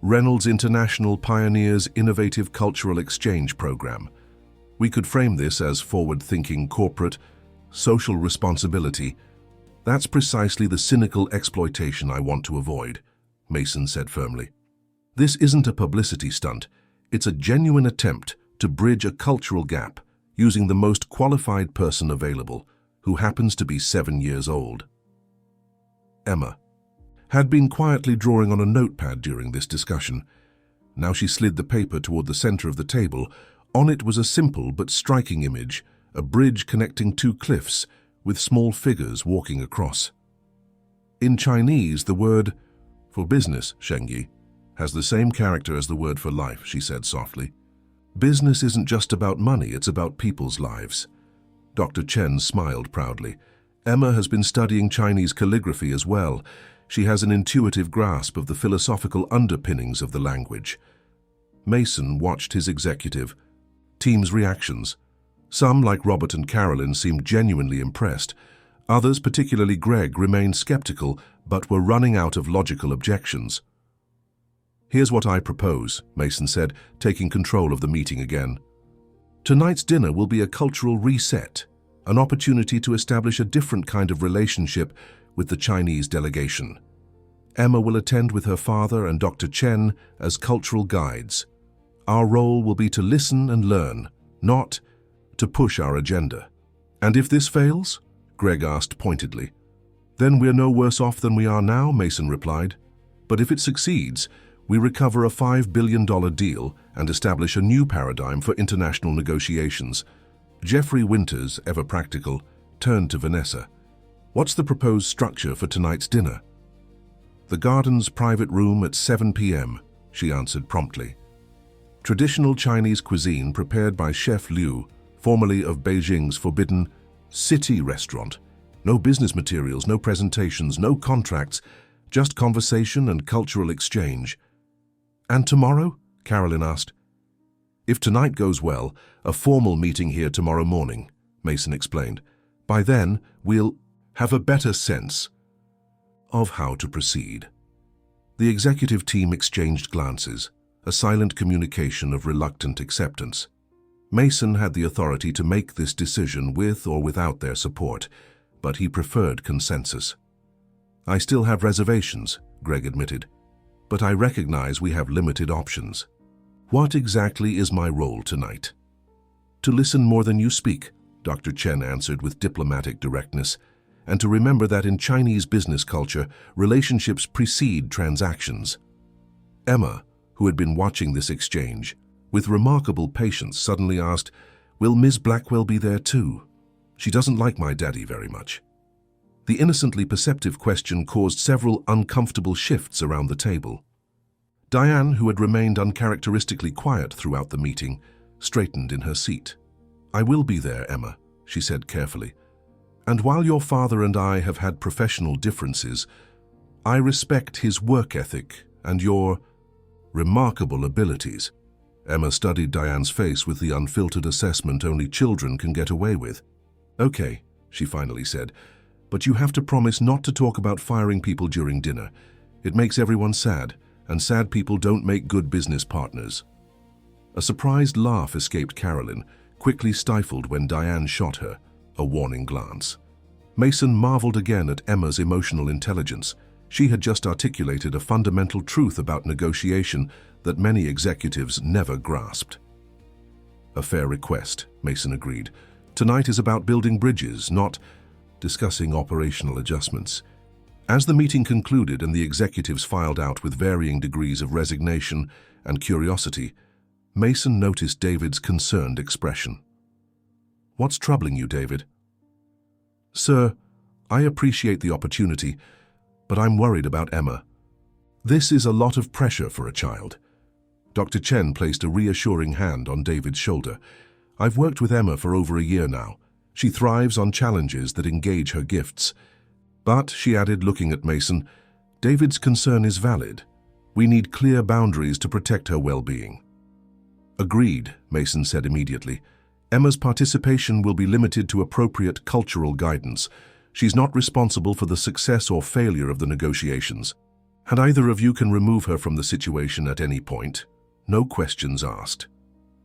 Reynolds International pioneers innovative cultural exchange program. We could frame this as forward-thinking corporate, social responsibility. That's precisely the cynical exploitation I want to avoid, Mason said firmly. This isn't a publicity stunt. It's a genuine attempt to bridge a cultural gap using the most qualified person available, who happens to be 7 years old. Emma had been quietly drawing on a notepad during this discussion. Now she slid the paper toward the center of the table. On it was a simple but striking image, a bridge connecting two cliffs with small figures walking across. In Chinese, the word for business, shengyi, has the same character as the word for life, she said softly. Business isn't just about money, it's about people's lives. Dr. Chen smiled proudly. Emma has been studying Chinese calligraphy as well. She has an intuitive grasp of the philosophical underpinnings of the language. Mason watched his executive team's reactions. Some, like Robert and Carolyn, seemed genuinely impressed. Others, particularly Greg, remained skeptical but were running out of logical objections. Here's what I propose, Mason said, taking control of the meeting again. Tonight's dinner will be a cultural reset, an opportunity to establish a different kind of relationship with the Chinese delegation. Emma will attend with her father and Dr. Chen as cultural guides. Our role will be to listen and learn, not to push our agenda. And if this fails? Greg asked pointedly. Then we're no worse off than we are now, Mason replied. But if it succeeds, we recover a $5 billion deal and establish a new paradigm for international negotiations. Jeffrey Winters, ever practical, turned to Vanessa. What's the proposed structure for tonight's dinner? The garden's private room at 7 p.m., she answered promptly. Traditional Chinese cuisine prepared by Chef Liu, formerly of Beijing's forbidden city restaurant. No business materials, no presentations, no contracts, just conversation and cultural exchange. And tomorrow? Carolyn asked. If tonight goes well, a formal meeting here tomorrow morning, Mason explained. By then, we'll have a better sense of how to proceed. The executive team exchanged glances, a silent communication of reluctant acceptance. Mason had the authority to make this decision with or without their support, but he preferred consensus. I still have reservations, Greg admitted, but I recognize we have limited options. What exactly is my role tonight? To listen more than you speak, Dr. Chen answered with diplomatic directness, and to remember that in Chinese business culture, relationships precede transactions. Emma, who had been watching this exchange, with remarkable patience suddenly asked, Will Ms. Blackwell be there too? She doesn't like my daddy very much. The innocently perceptive question caused several uncomfortable shifts around the table. Diane, who had remained uncharacteristically quiet throughout the meeting, straightened in her seat. I will be there, Emma, she said carefully. And while your father and I have had professional differences, I respect his work ethic and your remarkable abilities. Emma studied Diane's face with the unfiltered assessment only children can get away with. Okay, she finally said, but you have to promise not to talk about firing people during dinner. It makes everyone sad, and sad people don't make good business partners. A surprised laugh escaped Carolyn, quickly stifled when Diane shot her a warning glance. Mason marveled again at Emma's emotional intelligence. She had just articulated a fundamental truth about negotiation that many executives never grasped. A fair request, Mason agreed. Tonight is about building bridges, not discussing operational adjustments. As the meeting concluded and the executives filed out with varying degrees of resignation and curiosity, Mason noticed David's concerned expression. What's troubling you, David? Sir, I appreciate the opportunity, but I'm worried about Emma. This is a lot of pressure for a child. Dr. Chen placed a reassuring hand on David's shoulder. I've worked with Emma for over a year now. She thrives on challenges that engage her gifts. But, she added, looking at Mason, David's concern is valid. We need clear boundaries to protect her well-being. Agreed, Mason said immediately. Emma's participation will be limited to appropriate cultural guidance. She's not responsible for the success or failure of the negotiations. And either of you can remove her from the situation at any point. No questions asked.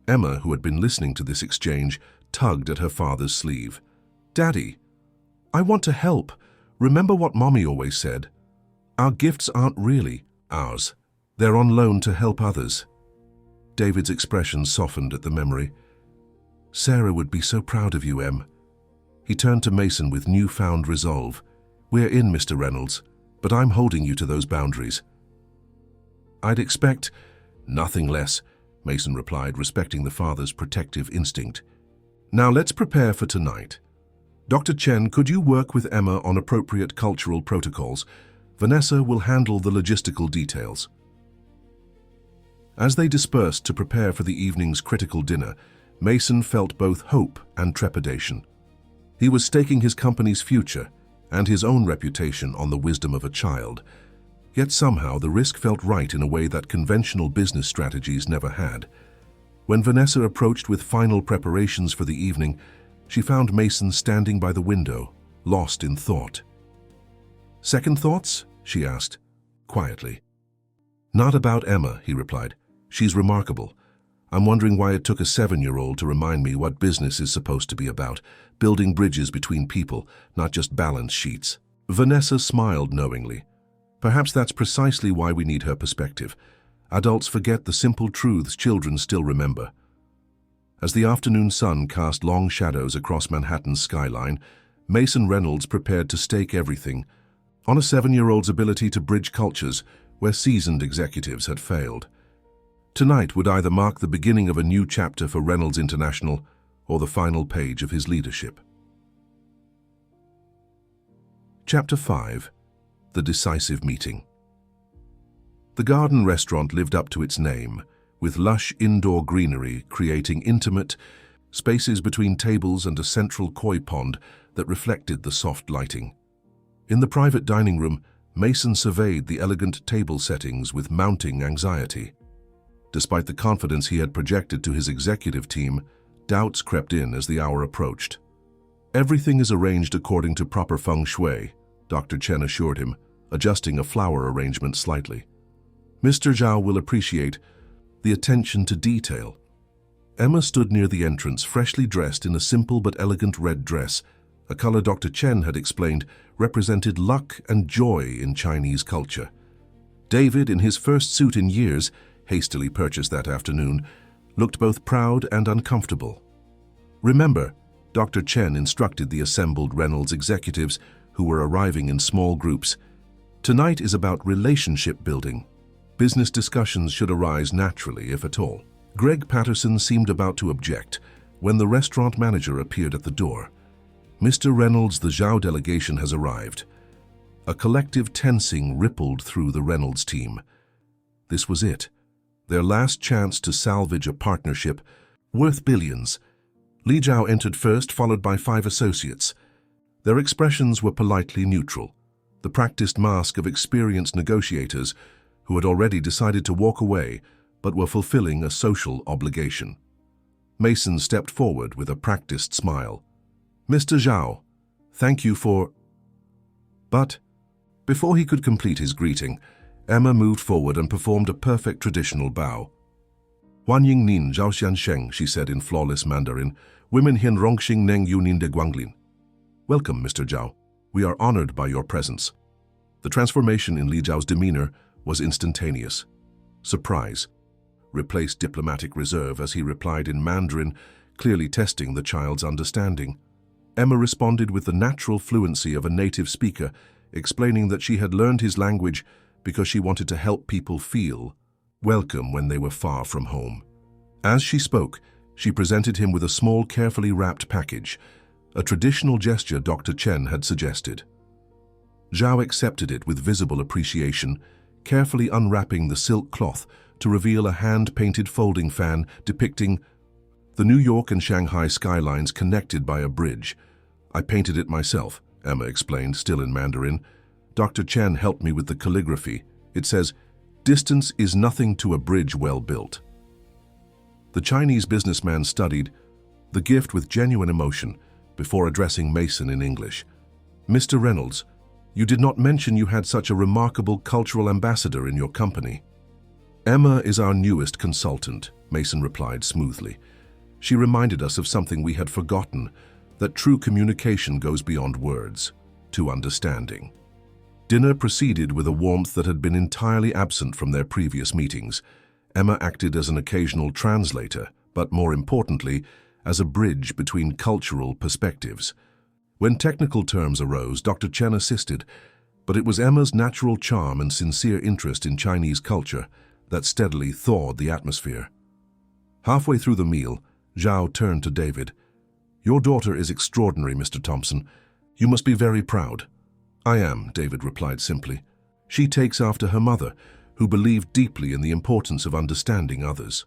Emma, who had been listening to this exchange, tugged at her father's sleeve. Daddy, I want to help. Remember what Mommy always said. Our gifts aren't really ours. They're on loan to help others. David's expression softened at the memory. Sarah would be so proud of you, Em. He turned to Mason with newfound resolve. We're in, Mr. Reynolds, but I'm holding you to those boundaries. I'd expect nothing less, Mason replied, respecting the father's protective instinct. Now let's prepare for tonight. Dr. Chen, could you work with Emma on appropriate cultural protocols? Vanessa will handle the logistical details. As they dispersed to prepare for the evening's critical dinner, Mason felt both hope and trepidation. He was staking his company's future and his own reputation on the wisdom of a child, yet somehow the risk felt right in a way that conventional business strategies never had. When Vanessa approached with final preparations for the evening, she found Mason standing by the window, lost in thought. Second thoughts? She asked, quietly. Not about Emma, he replied. She's remarkable. I'm wondering why it took a 7-year-old to remind me what business is supposed to be about, building bridges between people, not just balance sheets. Vanessa smiled knowingly. Perhaps that's precisely why we need her perspective. Adults forget the simple truths children still remember. As the afternoon sun cast long shadows across Manhattan's skyline, Mason Reynolds prepared to stake everything on a 7-year-old's ability to bridge cultures where seasoned executives had failed. Tonight would either mark the beginning of a new chapter for Reynolds International or the final page of his leadership. Chapter 5. The Decisive Meeting. The Garden restaurant lived up to its name, with lush indoor greenery creating intimate spaces between tables and a central koi pond that reflected the soft lighting. In the private dining room, Mason surveyed the elegant table settings with mounting anxiety. Despite the confidence he had projected to his executive team, doubts crept in as the hour approached. Everything is arranged according to proper feng shui, Dr. Chen assured him, adjusting a flower arrangement slightly. Mr. Zhao will appreciate the attention to detail. Emma stood near the entrance, freshly dressed in a simple but elegant red dress, a color Dr. Chen had explained represented luck and joy in Chinese culture. David, in his first suit in years, hastily purchased that afternoon, looked both proud and uncomfortable. Remember, Dr. Chen instructed the assembled Reynolds executives who were arriving in small groups. Tonight is about relationship building. Business discussions should arise naturally, if at all. Greg Patterson seemed about to object when the restaurant manager appeared at the door. Mr. Reynolds, the Zhao delegation has arrived. A collective tensing rippled through the Reynolds team. This was it. Their last chance to salvage a partnership worth billions. Li Zhao entered first, followed by 5 associates. Their expressions were politely neutral, the practiced mask of experienced negotiators who had already decided to walk away but were fulfilling a social obligation. Mason stepped forward with a practiced smile. Mr. Zhao, thank you for... But, before he could complete his greeting, Emma moved forward and performed a perfect traditional bow. Huanying nin zhao xian sheng, she said in flawless Mandarin. Women hian rongxing neng yu nin de guanglin. Welcome, Mr. Zhao. We are honored by your presence. The transformation in Li Zhao's demeanor was instantaneous. Surprise replaced diplomatic reserve as he replied in Mandarin, clearly testing the child's understanding. Emma responded with the natural fluency of a native speaker, explaining that she had learned his language because she wanted to help people feel welcome when they were far from home. As she spoke, she presented him with a small, carefully wrapped package, a traditional gesture Dr. Chen had suggested. Zhao accepted it with visible appreciation, carefully unwrapping the silk cloth to reveal a hand-painted folding fan depicting The New York and Shanghai skylines connected by a bridge. I painted it myself, Emma explained, still in Mandarin. Dr. Chen helped me with the calligraphy. It says, "Distance is nothing to a bridge well built." The Chinese businessman studied the gift with genuine emotion before addressing Mason in English. "Mr. Reynolds, you did not mention you had such a remarkable cultural ambassador in your company." "Emma is our newest consultant," Mason replied smoothly. "She reminded us of something we had forgotten, that true communication goes beyond words, to understanding." Dinner proceeded with a warmth that had been entirely absent from their previous meetings. Emma acted as an occasional translator, but more importantly, as a bridge between cultural perspectives. When technical terms arose, Dr. Chen assisted, but it was Emma's natural charm and sincere interest in Chinese culture that steadily thawed the atmosphere. Halfway through the meal, Zhao turned to David. "Your daughter is extraordinary, Mr. Thompson. You must be very proud." "I am," David replied simply. "She takes after her mother, who believed deeply in the importance of understanding others."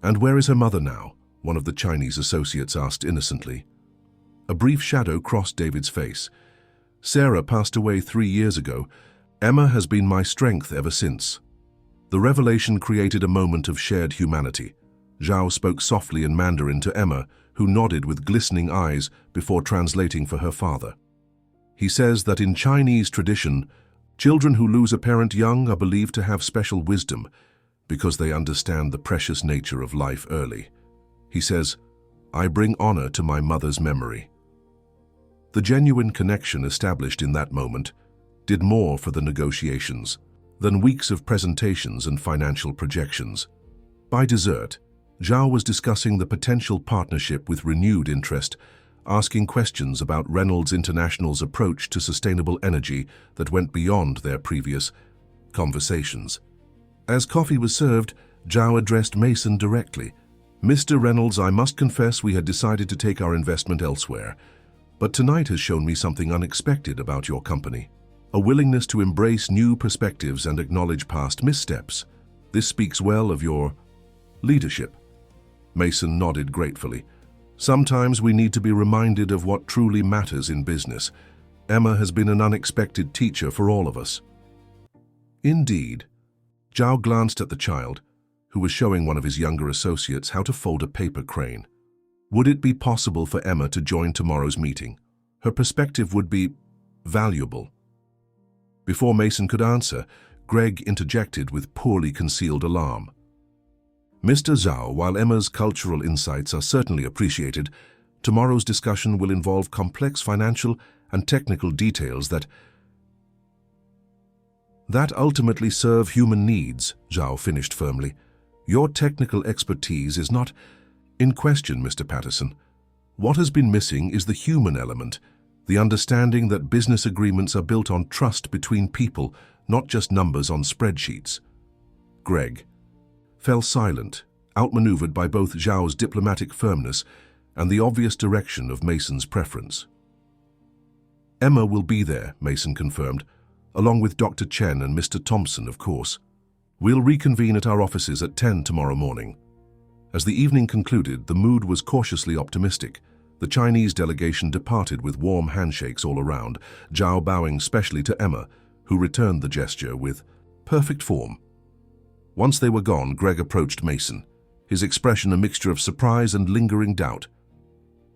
"And where is her mother now?" one of the Chinese associates asked innocently. A brief shadow crossed David's face. "Sarah passed away 3 years ago. Emma has been my strength ever since." The revelation created a moment of shared humanity. Zhao spoke softly in Mandarin to Emma, who nodded with glistening eyes before translating for her father. He says that in Chinese tradition, children who lose a parent young are believed to have special wisdom because they understand the precious nature of life early. He says, "I bring honor to my mother's memory." The genuine connection established in that moment did more for the negotiations than weeks of presentations and financial projections. By dessert, Zhao was discussing the potential partnership with renewed interest, asking questions about Reynolds International's approach to sustainable energy that went beyond their previous conversations. As coffee was served, Zhao addressed Mason directly. "Mr. Reynolds, I must confess we had decided to take our investment elsewhere, but tonight has shown me something unexpected about your company. A willingness to embrace new perspectives and acknowledge past missteps. This speaks well of your leadership." Mason nodded gratefully. "Sometimes we need to be reminded of what truly matters in business. Emma has been an unexpected teacher for all of us." "Indeed." Zhao glanced at the child, who was showing one of his younger associates how to fold a paper crane. "Would it be possible for Emma to join tomorrow's meeting? Her perspective would be valuable." Before Mason could answer, Greg interjected with poorly concealed alarm. "Mr. Zhao, while Emma's cultural insights are certainly appreciated, tomorrow's discussion will involve complex financial and technical details that ultimately serve human needs," Zhao finished firmly. "Your technical expertise is not in question, Mr. Patterson. What has been missing is the human element, the understanding that business agreements are built on trust between people, not just numbers on spreadsheets." Greg fell silent, outmaneuvered by both Zhao's diplomatic firmness and the obvious direction of Mason's preference. "Emma will be there," Mason confirmed, "along with Dr. Chen and Mr. Thompson, of course. We'll reconvene at our offices at 10 tomorrow morning." As the evening concluded, the mood was cautiously optimistic. The Chinese delegation departed with warm handshakes all around, Zhao bowing specially to Emma, who returned the gesture with perfect form. Once they were gone, Greg approached Mason, his expression a mixture of surprise and lingering doubt.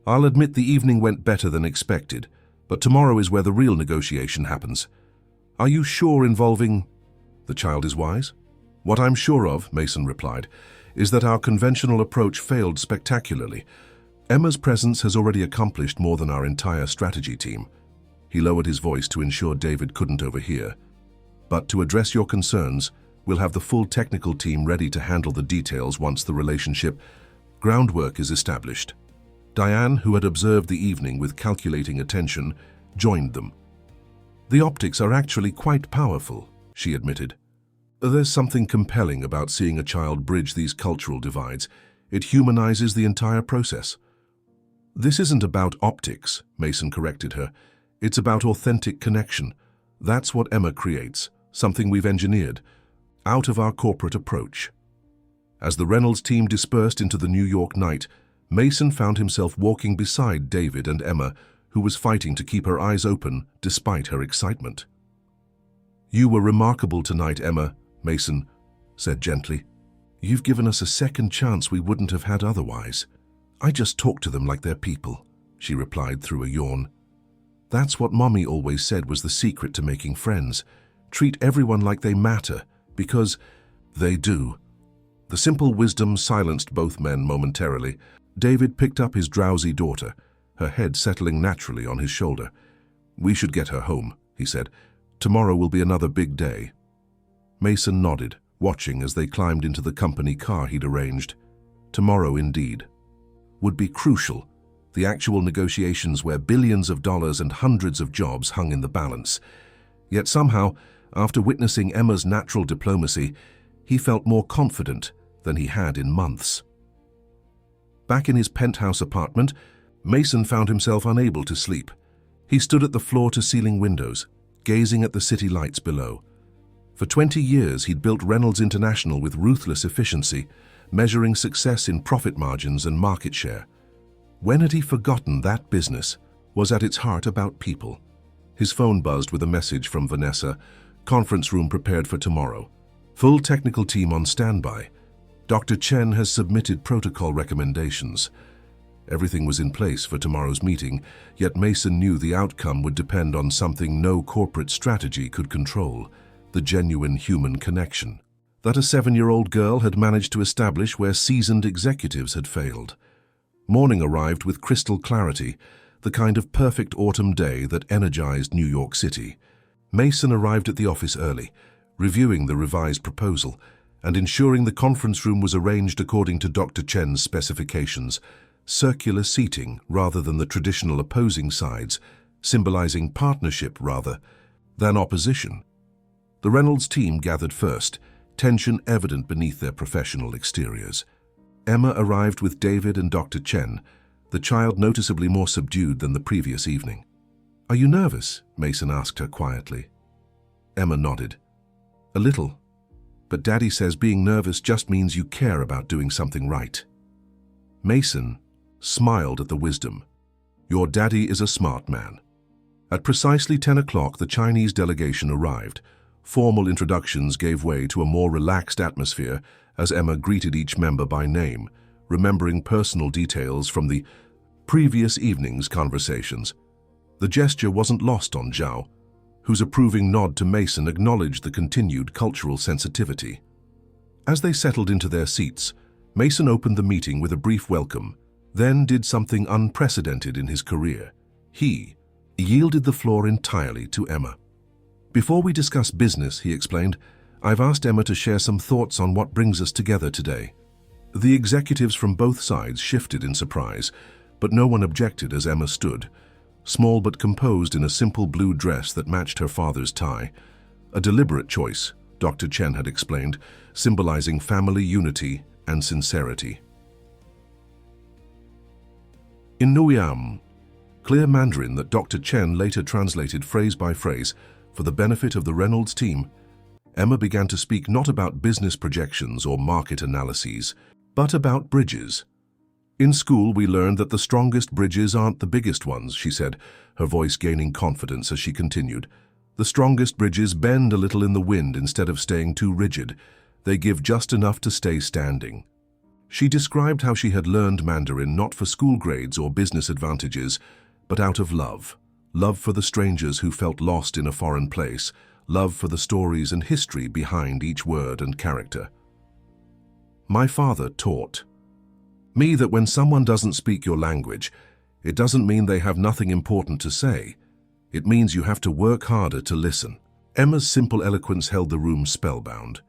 "I'll admit the evening went better than expected, but tomorrow is where the real negotiation happens. Are you sure involving—" "The child is wise?" "What I'm sure of," Mason replied, "is that our conventional approach failed spectacularly. Emma's presence has already accomplished more than our entire strategy team." He lowered his voice to ensure David couldn't overhear. "But to address your concerns, we'll have the full technical team ready to handle the details once the relationship groundwork is established." Diane, who had observed the evening with calculating attention, joined them. "The optics are actually quite powerful," she admitted. "There's something compelling about seeing a child bridge these cultural divides. It humanizes the entire process." "This isn't about optics," Mason corrected her. "It's about authentic connection. That's what Emma creates, something we've engineered out of our corporate approach." As the Reynolds team dispersed into the New York night, Mason found himself walking beside David and Emma, who was fighting to keep her eyes open despite her excitement. "You were remarkable tonight, Emma," Mason said gently. "You've given us a second chance we wouldn't have had otherwise." "I just talk to them like they're people," she replied through a yawn. "That's what Mommy always said was the secret to making friends. Treat everyone like they matter, because they do." The simple wisdom silenced both men momentarily. David picked up his drowsy daughter, her head settling naturally on his shoulder. "We should get her home," he said. "Tomorrow will be another big day." Mason nodded, watching as they climbed into the company car he'd arranged. Tomorrow, indeed, would be crucial. The actual negotiations where billions of dollars and hundreds of jobs hung in the balance. Yet somehow, after witnessing Emma's natural diplomacy, he felt more confident than he had in months. Back in his penthouse apartment, Mason found himself unable to sleep. He stood at the floor-to-ceiling windows, gazing at the city lights below. For 20 years, he'd built Reynolds International with ruthless efficiency, measuring success in profit margins and market share. When had he forgotten that business was at its heart about people? His phone buzzed with a message from Vanessa. "Conference room prepared for tomorrow. Full technical team on standby. Dr. Chen has submitted protocol recommendations." Everything was in place for tomorrow's meeting, yet Mason knew the outcome would depend on something no corporate strategy could control: the genuine human connection that a 7-year-old girl had managed to establish where seasoned executives had failed. Morning arrived with crystal clarity, the kind of perfect autumn day that energized New York City. Mason arrived at the office early, reviewing the revised proposal and ensuring the conference room was arranged according to Dr. Chen's specifications: circular seating rather than the traditional opposing sides, symbolizing partnership rather than opposition. The Reynolds team gathered first, tension evident beneath their professional exteriors. Emma arrived with David and Dr. Chen, the child noticeably more subdued than the previous evening. "Are you nervous?" Mason asked her quietly. Emma nodded. "A little. But Daddy says being nervous just means you care about doing something right." Mason smiled at the wisdom. "Your daddy is a smart man." At precisely 10 o'clock, the Chinese delegation arrived. Formal introductions gave way to a more relaxed atmosphere as Emma greeted each member by name, remembering personal details from the previous evening's conversations. The gesture wasn't lost on Zhao, whose approving nod to Mason acknowledged the continued cultural sensitivity. As they settled into their seats, Mason opened the meeting with a brief welcome, then did something unprecedented in his career. He yielded the floor entirely to Emma. "Before we discuss business," he explained, "I've asked Emma to share some thoughts on what brings us together today." The executives from both sides shifted in surprise, but no one objected as Emma stood, small but composed in a simple blue dress that matched her father's tie. A deliberate choice, Dr. Chen had explained, symbolizing family unity and sincerity. In Nuiyam, clear Mandarin that Dr. Chen later translated phrase by phrase for the benefit of the Reynolds team, Emma began to speak not about business projections or market analyses, but about bridges. "In school, we learned that the strongest bridges aren't the biggest ones," she said, her voice gaining confidence as she continued. "The strongest bridges bend a little in the wind instead of staying too rigid. They give just enough to stay standing." She described how she had learned Mandarin not for school grades or business advantages, but out of love. Love for the strangers who felt lost in a foreign place, love for the stories and history behind each word and character. "My father taught me that when someone doesn't speak your language, it doesn't mean they have nothing important to say. It means you have to work harder to listen." Emma's simple eloquence held the room spellbound.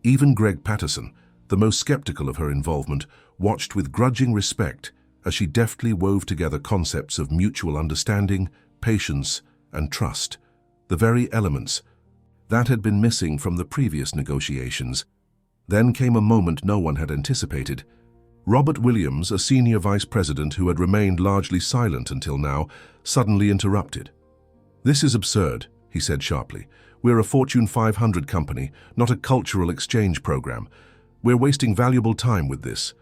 Even Greg Patterson, the most skeptical of her involvement, watched with grudging respect as she deftly wove together concepts of mutual understanding, patience, and trust, the very elements that had been missing from the previous negotiations. Then came a moment no one had anticipated. Robert Williams, a senior vice president who had remained largely silent until now, suddenly interrupted. "This is absurd," he said sharply. "We're a Fortune 500 company, not a cultural exchange program. We're wasting valuable time with this."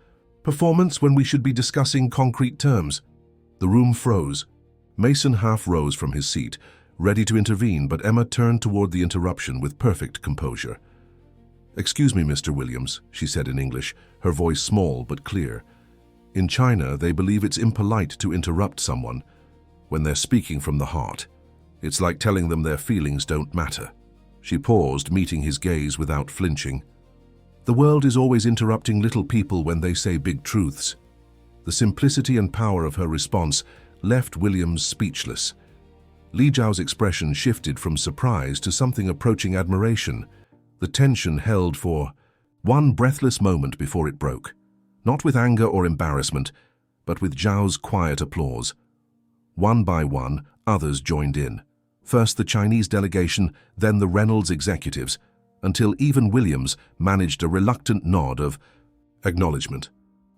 Performance when we should be discussing concrete terms. The room froze. Mason half rose from his seat, ready to intervene, but Emma turned toward the interruption with perfect composure. "Excuse me, Mr. Williams," she said in English, her voice small but clear. "In China, they believe it's impolite to interrupt someone when they're speaking from the heart. It's like telling them their feelings don't matter." She paused, meeting his gaze without flinching. "The world is always interrupting little people when they say big truths." The simplicity and power of her response left Williams speechless. Li Zhao's expression shifted from surprise to something approaching admiration. The tension held for one breathless moment before it broke, not with anger or embarrassment, but with Zhao's quiet applause. One by one, others joined in. First the Chinese delegation, then the Reynolds executives, until even Williams managed a reluctant nod of acknowledgement.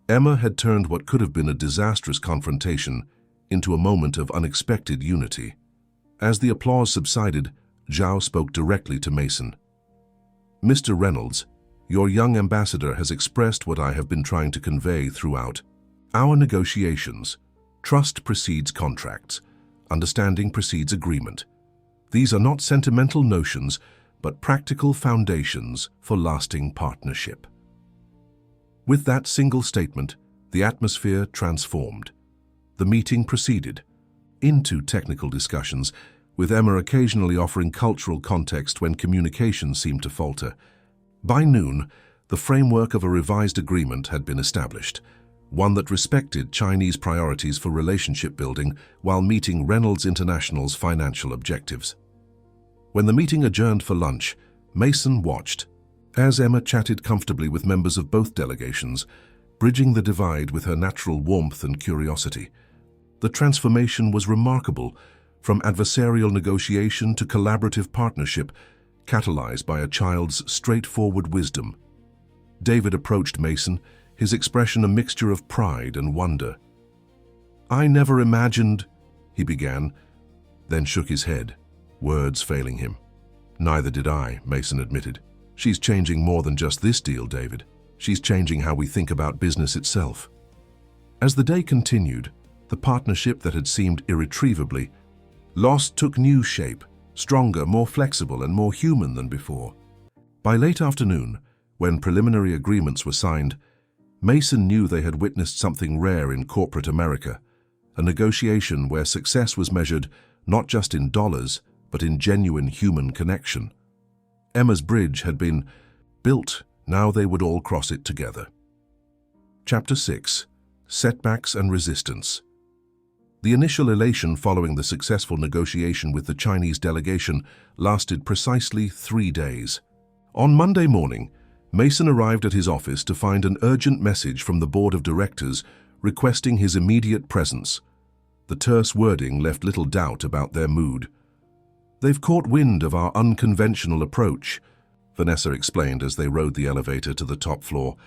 Emma had turned what could have been a disastrous confrontation into a moment of unexpected unity. As the applause subsided, Zhao spoke directly to Mason. "Mr. Reynolds, your young ambassador has expressed what I have been trying to convey throughout our negotiations. Trust precedes contracts. Understanding precedes agreement. These are not sentimental notions, but practical foundations for lasting partnership." With that single statement, the atmosphere transformed. The meeting proceeded into technical discussions, with Emma occasionally offering cultural context when communication seemed to falter. By noon, the framework of a revised agreement had been established, one that respected Chinese priorities for relationship building while meeting Reynolds International's financial objectives. When the meeting adjourned for lunch, Mason watched as Emma chatted comfortably with members of both delegations, bridging the divide with her natural warmth and curiosity. The transformation was remarkable, from adversarial negotiation to collaborative partnership, catalyzed by a child's straightforward wisdom. David approached Mason, his expression a mixture of pride and wonder. "I never imagined," he began, then shook his head, words failing him. "Neither did I," Mason admitted. "She's changing more than just this deal, David. She's changing how we think about business itself." As the day continued, the partnership that had seemed irretrievably lost took new shape, stronger, more flexible, and more human than before. By late afternoon, when preliminary agreements were signed, Mason knew they had witnessed something rare in corporate America, a negotiation where success was measured not just in dollars, but in genuine human connection. Emma's bridge had been built, now they would all cross it together. Chapter 6. Setbacks and Resistance. The initial elation following the successful negotiation with the Chinese delegation lasted precisely 3 days. On Monday morning, Mason arrived at his office to find an urgent message from the board of directors requesting his immediate presence. The terse wording left little doubt about their mood. "They've caught wind of our unconventional approach," Vanessa explained as they rode the elevator to the top floor.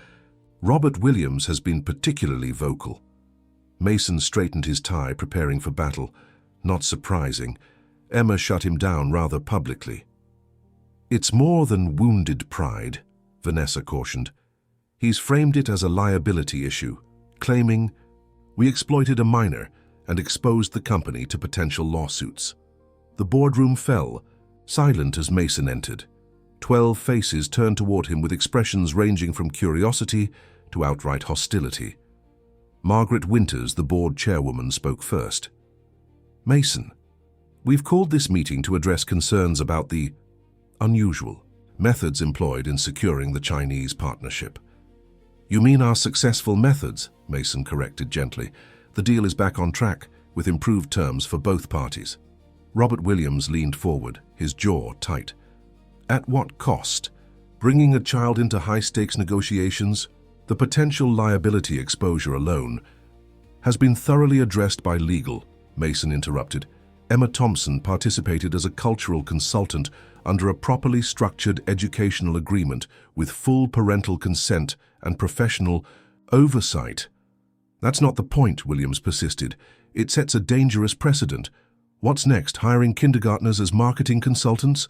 "Robert Williams has been particularly vocal." Mason straightened his tie, preparing for battle. Not surprising, Emma shut him down rather publicly. "It's more than wounded pride," Vanessa cautioned. "He's framed it as a liability issue, claiming we exploited a minor and exposed the company to potential lawsuits." The boardroom fell, silent as Mason entered. 12 faces turned toward him with expressions ranging from curiosity to outright hostility. Margaret Winters, the board chairwoman, spoke first. "Mason, we've called this meeting to address concerns about the unusual methods employed in securing the Chinese partnership." "You mean our successful methods?" Mason corrected gently. "The deal is back on track, with improved terms for both parties." Robert Williams leaned forward, his jaw tight. "At what cost? Bringing a child into high-stakes negotiations? The potential liability exposure alone has been thoroughly addressed by legal," Mason interrupted. "Emma Thompson participated as a cultural consultant under a properly structured educational agreement with full parental consent and professional oversight." "That's not the point," Williams persisted. "It sets a dangerous precedent. What's next, hiring kindergartners as marketing consultants?"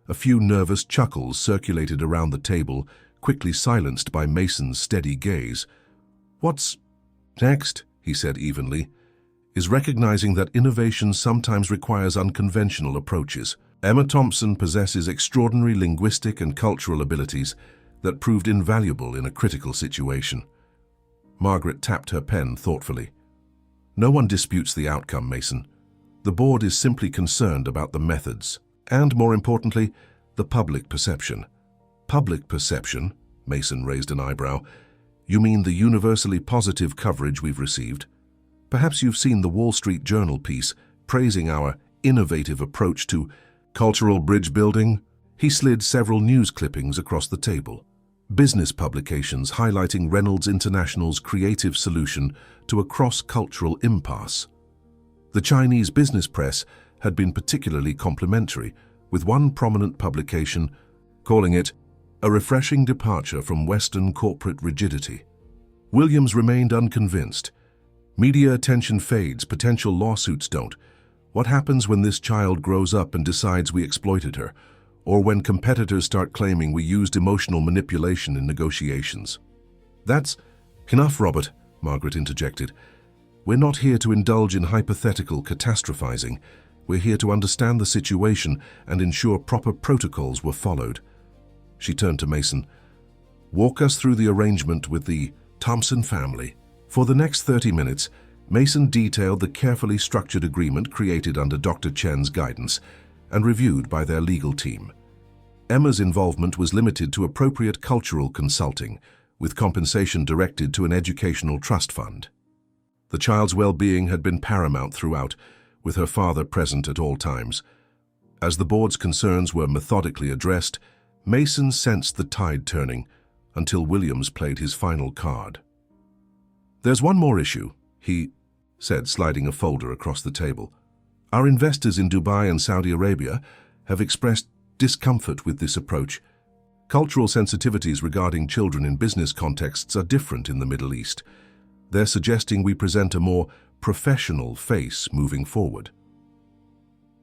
A few nervous chuckles circulated around the table, quickly silenced by Mason's steady gaze. What's next, he said evenly, is recognizing that innovation sometimes requires unconventional approaches. Emma Thompson possesses extraordinary linguistic and cultural abilities that proved invaluable in a critical situation. Margaret tapped her pen thoughtfully. No one disputes the outcome, Mason. The board is simply concerned about the methods, and more importantly, the public perception. Public perception? Mason raised an eyebrow. You mean the universally positive coverage we've received? Perhaps you've seen the Wall Street Journal piece praising our innovative approach to cultural bridge building. He slid several news clippings across the table. Business publications highlighting Reynolds International's creative solution to a cross-cultural impasse. The Chinese business press had been particularly complimentary, with one prominent publication calling it a refreshing departure from Western corporate rigidity. Williams remained unconvinced. Media attention fades, potential lawsuits don't. What happens when this child grows up and decides we exploited her? Or when competitors start claiming we used emotional manipulation in negotiations? That's enough, Robert, Margaret interjected. We're not here to indulge in hypothetical catastrophizing. We're here to understand the situation and ensure proper protocols were followed. She turned to Mason. Walk us through the arrangement with the Thompson family. For the next 30 minutes, Mason detailed the carefully structured agreement created under Dr. Chen's guidance and reviewed by their legal team. Emma's involvement was limited to appropriate cultural consulting, with compensation directed to an educational trust fund. The child's well-being had been paramount throughout, with her father present at all times. As the board's concerns were methodically addressed, Mason sensed the tide turning until Williams played his final card. There's one more issue, he said, sliding a folder across the table. Our investors in Dubai and Saudi Arabia have expressed discomfort with this approach. Cultural sensitivities regarding children in business contexts are different in the Middle East. They're suggesting we present a more professional face moving forward.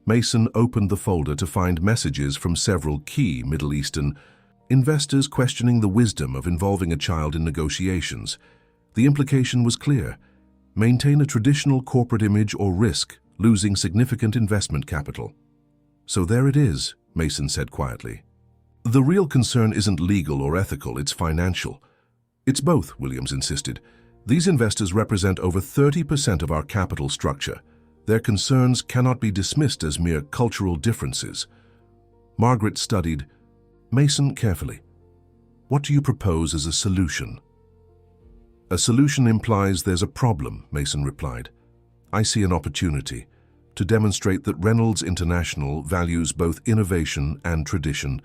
Mason opened the folder to find messages from several key Middle Eastern investors questioning the wisdom of involving a child in negotiations. The implication was clear. Maintain a traditional corporate image or risk losing significant investment capital. So there it is, Mason said quietly. The real concern isn't legal or ethical, it's financial. It's both, Williams insisted. These investors represent over 30% of our capital structure. Their concerns cannot be dismissed as mere cultural differences. Margaret studied Mason carefully. What do you propose as a solution? A solution implies there's a problem, Mason replied. I see an opportunity to demonstrate that Reynolds International values both innovation and tradition,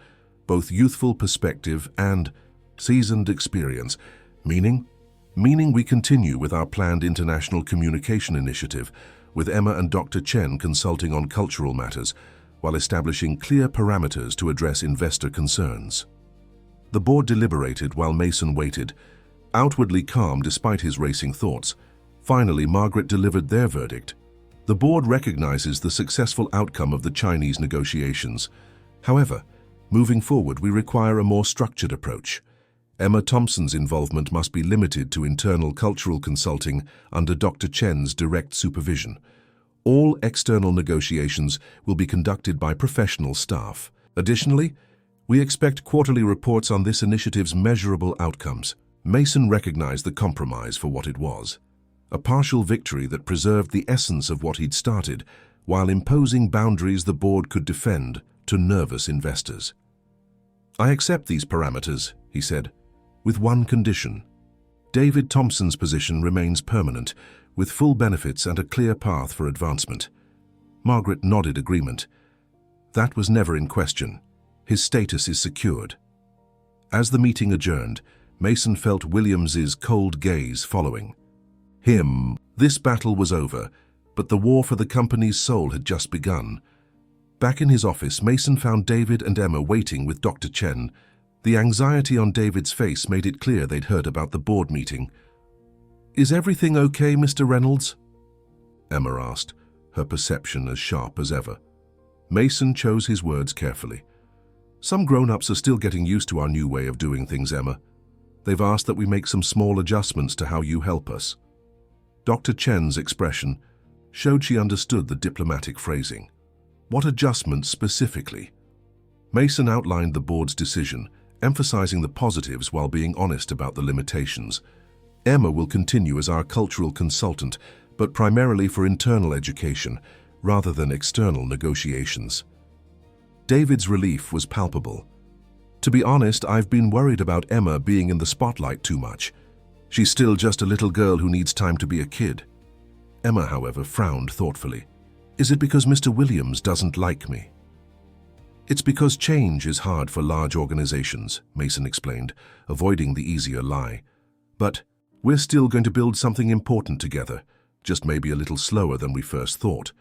both youthful perspective and seasoned experience, meaning we continue with our planned international communication initiative, with Emma and Dr. Chen consulting on cultural matters, while establishing clear parameters to address investor concerns. The board deliberated while Mason waited, outwardly calm despite his racing thoughts. Finally, Margaret delivered their verdict. The board recognizes the successful outcome of the Chinese negotiations. However, moving forward, we require a more structured approach. Emma Thompson's involvement must be limited to internal cultural consulting under Dr. Chen's direct supervision. All external negotiations will be conducted by professional staff. Additionally, we expect quarterly reports on this initiative's measurable outcomes. Mason recognized the compromise for what it was. A partial victory that preserved the essence of what he'd started, while imposing boundaries the board could defend to nervous investors. I accept these parameters, he said, with one condition. David Thompson's position remains permanent, with full benefits and a clear path for advancement. Margaret nodded agreement. That was never in question. His status is secured. As the meeting adjourned, Mason felt Williams's cold gaze following. This battle was over, but the war for the company's soul had just begun. Back in his office, Mason found David and Emma waiting with Dr. Chen. The anxiety on David's face made it clear they'd heard about the board meeting. Is everything okay, Mr. Reynolds? Emma asked, her perception as sharp as ever. Mason chose his words carefully. Some grown-ups are still getting used to our new way of doing things, Emma. They've asked that we make some small adjustments to how you help us." Dr. Chen's expression showed she understood the diplomatic phrasing. What adjustments specifically? Mason outlined the board's decision, emphasizing the positives while being honest about the limitations. Emma will continue as our cultural consultant, but primarily for internal education, rather than external negotiations. David's relief was palpable. "To be honest, I've been worried about Emma being in the spotlight too much. She's still just a little girl who needs time to be a kid." Emma, however, frowned thoughtfully. "Is it because Mr. Williams doesn't like me?" "It's because change is hard for large organizations," Mason explained, avoiding the easier lie. "But we're still going to build something important together, just maybe a little slower than we first thought."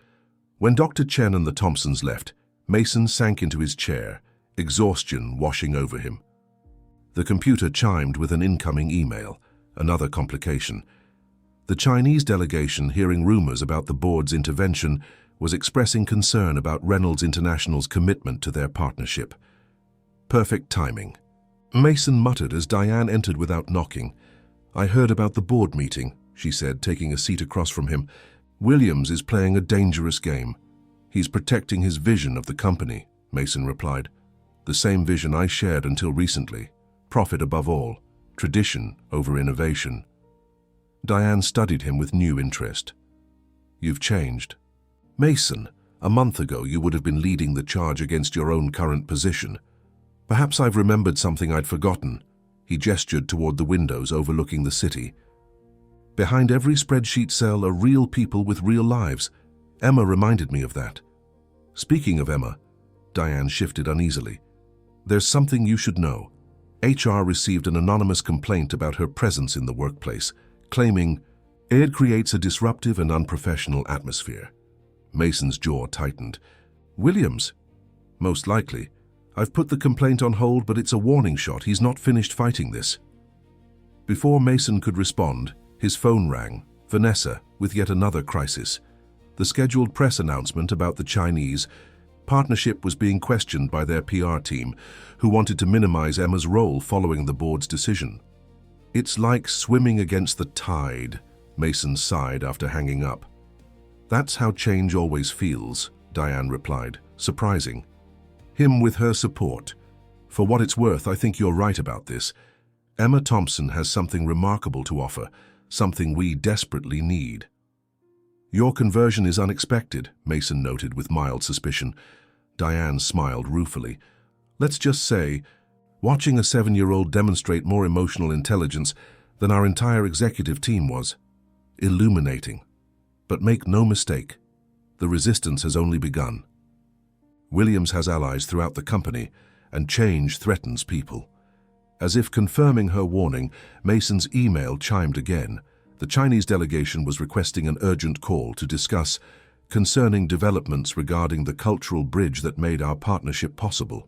When Dr. Chen and the Thompsons left, Mason sank into his chair, exhaustion washing over him. The computer chimed with an incoming email, another complication. The Chinese delegation, hearing rumors about the board's intervention, was expressing concern about Reynolds International's commitment to their partnership. Perfect timing. Mason muttered as Diane entered without knocking. "I heard about the board meeting," she said, taking a seat across from him. "Williams is playing a dangerous game. He's protecting his vision of the company," Mason replied. "The same vision I shared until recently. Profit above all. Tradition over innovation." Diane studied him with new interest. "You've changed. Mason, a month ago you would have been leading the charge against your own current position. Perhaps I've remembered something I'd forgotten." He gestured toward the windows overlooking the city. "Behind every spreadsheet cell are real people with real lives. Emma reminded me of that." "Speaking of Emma," Diane shifted uneasily, "there's something you should know. HR received an anonymous complaint about her presence in the workplace, claiming it creates a disruptive and unprofessional atmosphere." Mason's jaw tightened. "Williams?" "Most likely. I've put the complaint on hold, but it's a warning shot. He's not finished fighting this." Before Mason could respond, his phone rang, Vanessa, with yet another crisis. The scheduled press announcement about the Chinese partnership was being questioned by their PR team, who wanted to minimize Emma's role following the board's decision. "It's like swimming against the tide," Mason sighed after hanging up. "That's how change always feels," Diane replied, surprising. Him with her support. "For what it's worth, I think you're right about this. Emma Thompson has something remarkable to offer, something we desperately need." "Your conversion is unexpected," Mason noted with mild suspicion. Diane smiled ruefully. "Let's just say, watching a 7-year-old demonstrate more emotional intelligence than our entire executive team was. Illuminating. But make no mistake, the resistance has only begun. Williams has allies throughout the company, and change threatens people." As if confirming her warning, Mason's email chimed again. The Chinese delegation was requesting an urgent call to discuss concerning developments regarding the cultural bridge that made our partnership possible.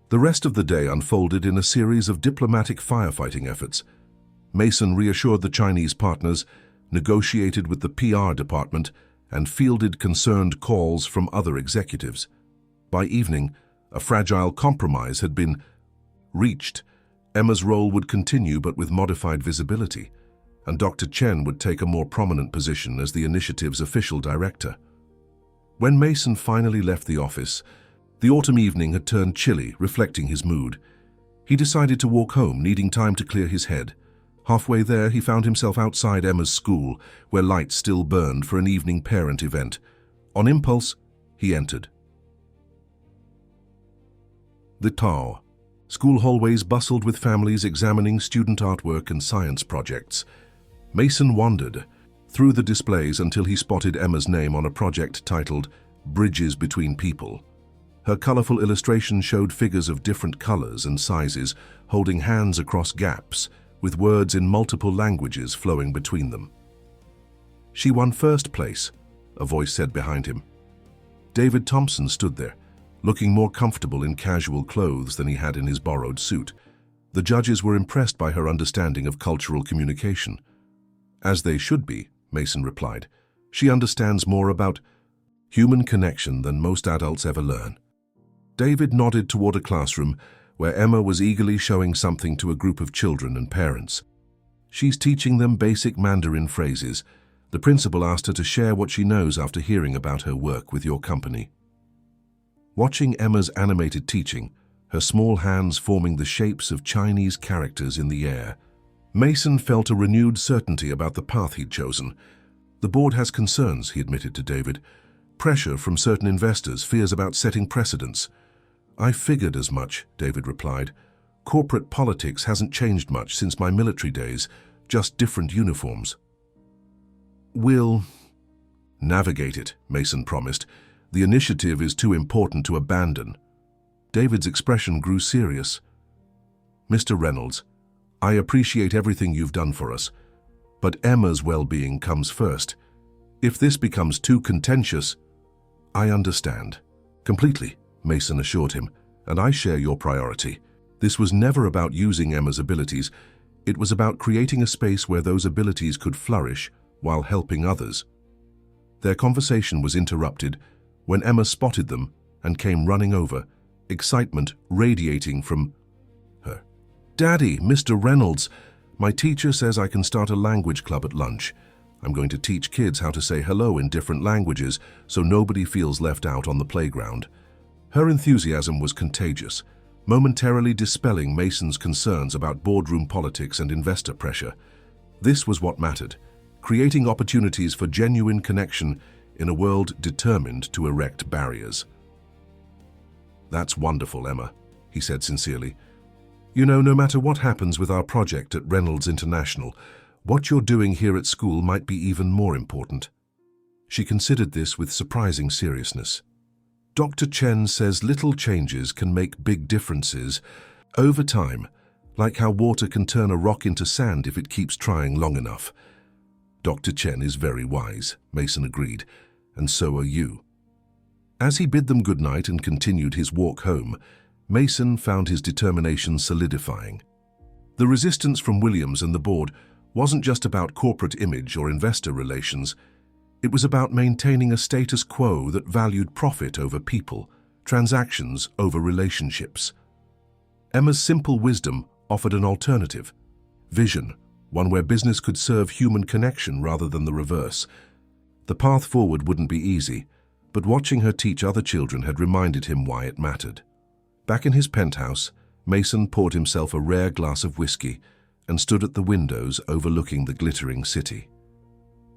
The rest of the day unfolded in a series of diplomatic firefighting efforts. Mason reassured the Chinese partners, negotiated with the PR department, and fielded concerned calls from other executives. By evening, a fragile compromise had been reached. Emma's role would continue but with modified visibility, and Dr. Chen would take a more prominent position as the initiative's official director. When Mason finally left the office, the autumn evening had turned chilly, reflecting his mood. He decided to walk home, needing time to clear his head. Halfway there, he found himself outside Emma's school, where lights still burned for an evening parent event. On impulse, he entered. The Tao. School hallways bustled with families examining student artwork and science projects. Mason wandered through the displays until he spotted Emma's name on a project titled Bridges Between People. Her colorful illustration showed figures of different colors and sizes holding hands across gaps, with words in multiple languages flowing between them. "She won first place," a voice said behind him. David Thompson stood there, looking more comfortable in casual clothes than he had in his borrowed suit. The judges were impressed by her understanding of cultural communication. "As they should be," Mason replied. "She understands more about human connection than most adults ever learn." David nodded toward a classroom where Emma was eagerly showing something to a group of children and parents. She's teaching them basic Mandarin phrases. The principal asked her to share what she knows after hearing about her work with your company. Watching Emma's animated teaching, her small hands forming the shapes of Chinese characters in the air, Mason felt a renewed certainty about the path he'd chosen. The board has concerns, he admitted to David. Pressure from certain investors, fears about setting precedents. I figured as much, David replied. Corporate politics hasn't changed much since my military days, just different uniforms. We'll navigate it, Mason promised. The initiative is too important to abandon. David's expression grew serious. Mr. Reynolds, I appreciate everything you've done for us, but Emma's well-being comes first. If this becomes too contentious, I understand. Completely, Mason assured him, and I share your priority. This was never about using Emma's abilities. It was about creating a space where those abilities could flourish while helping others. Their conversation was interrupted when Emma spotted them and came running over, excitement radiating from her. Daddy, Mr. Reynolds, my teacher says I can start a language club at lunch. I'm going to teach kids how to say hello in different languages so nobody feels left out on the playground. Her enthusiasm was contagious, momentarily dispelling Mason's concerns about boardroom politics and investor pressure. This was what mattered, creating opportunities for genuine connection in a world determined to erect barriers. That's wonderful, Emma, he said sincerely. You know, no matter what happens with our project at Reynolds International, what you're doing here at school might be even more important. She considered this with surprising seriousness. Dr. Chen says little changes can make big differences over time, like how water can turn a rock into sand if it keeps trying long enough. Dr. Chen is very wise, Mason agreed, and so are you. As he bid them good night and continued his walk home, Mason found his determination solidifying. The resistance from Williams and the board wasn't just about corporate image or investor relations. It was about maintaining a status quo that valued profit over people, transactions over relationships. Emma's simple wisdom offered an alternative. Vision, one where business could serve human connection rather than the reverse. The path forward wouldn't be easy, but watching her teach other children had reminded him why it mattered. Back in his penthouse, Mason poured himself a rare glass of whiskey and stood at the windows overlooking the glittering city.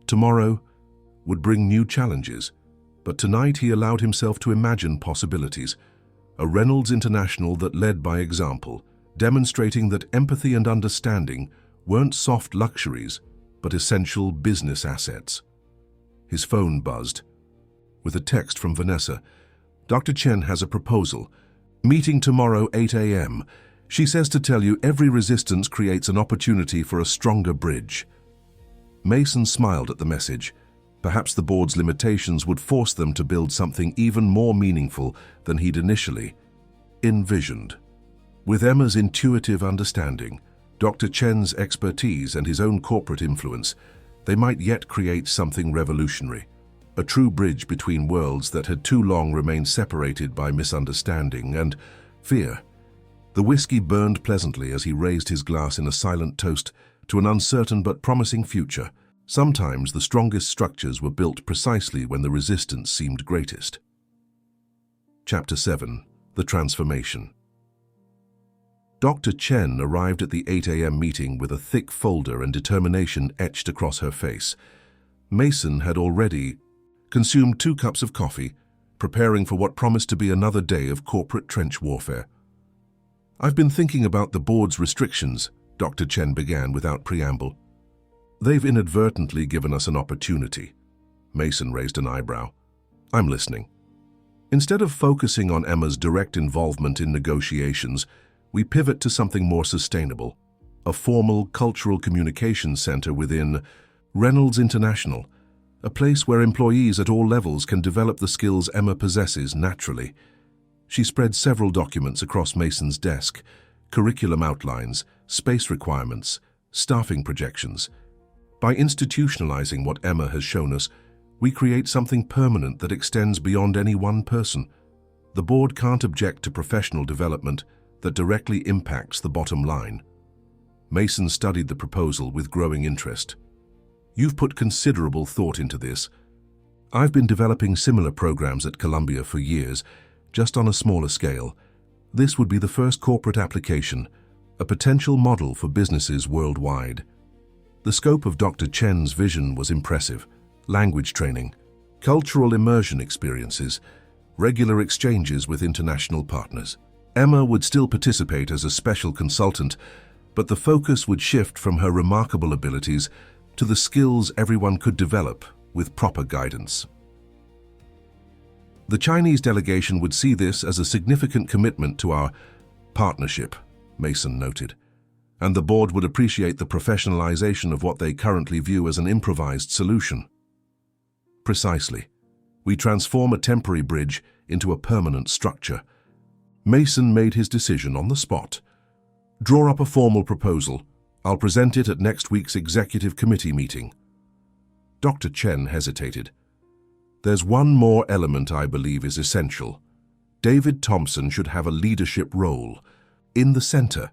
Tomorrow would bring new challenges, but tonight he allowed himself to imagine possibilities. A Reynolds International that led by example, demonstrating that empathy and understanding weren't soft luxuries, but essential business assets. His phone buzzed. With a text from Vanessa, Dr. Chen has a proposal. Meeting tomorrow 8 a.m. She says to tell you every resistance creates an opportunity for a stronger bridge. Mason smiled at the message. Perhaps the board's limitations would force them to build something even more meaningful than he'd initially envisioned. With Emma's intuitive understanding, Dr. Chen's expertise and his own corporate influence, they might yet create something revolutionary. A true bridge between worlds that had too long remained separated by misunderstanding and fear. The whiskey burned pleasantly as he raised his glass in a silent toast to an uncertain but promising future. Sometimes the strongest structures were built precisely when the resistance seemed greatest. Chapter 7. The Transformation. Dr. Chen arrived at the 8 a.m. meeting with a thick folder and determination etched across her face. Mason had already consumed 2 cups of coffee, preparing for what promised to be another day of corporate trench warfare. I've been thinking about the board's restrictions, Dr. Chen began without preamble. They've inadvertently given us an opportunity. Mason raised an eyebrow. I'm listening. Instead of focusing on Emma's direct involvement in negotiations, we pivot to something more sustainable, a formal cultural communications center within Reynolds International, a place where employees at all levels can develop the skills Emma possesses naturally. She spread several documents across Mason's desk, curriculum outlines, space requirements, staffing projections. By institutionalizing what Emma has shown us, we create something permanent that extends beyond any one person. The board can't object to professional development, that directly impacts the bottom line. Mason studied the proposal with growing interest. You've put considerable thought into this. I've been developing similar programs at Columbia for years, just on a smaller scale. This would be the first corporate application, a potential model for businesses worldwide. The scope of Dr. Chen's vision was impressive. Language training, cultural immersion experiences, regular exchanges with international partners. Emma would still participate as a special consultant, but the focus would shift from her remarkable abilities to the skills everyone could develop with proper guidance. The Chinese delegation would see this as a significant commitment to our partnership, Mason noted, and the board would appreciate the professionalization of what they currently view as an improvised solution. Precisely. We transform a temporary bridge into a permanent structure. Mason made his decision on the spot. Draw up a formal proposal. I'll present it at next week's executive committee meeting. Dr. Chen hesitated. There's one more element I believe is essential. David Thompson should have a leadership role. In the center.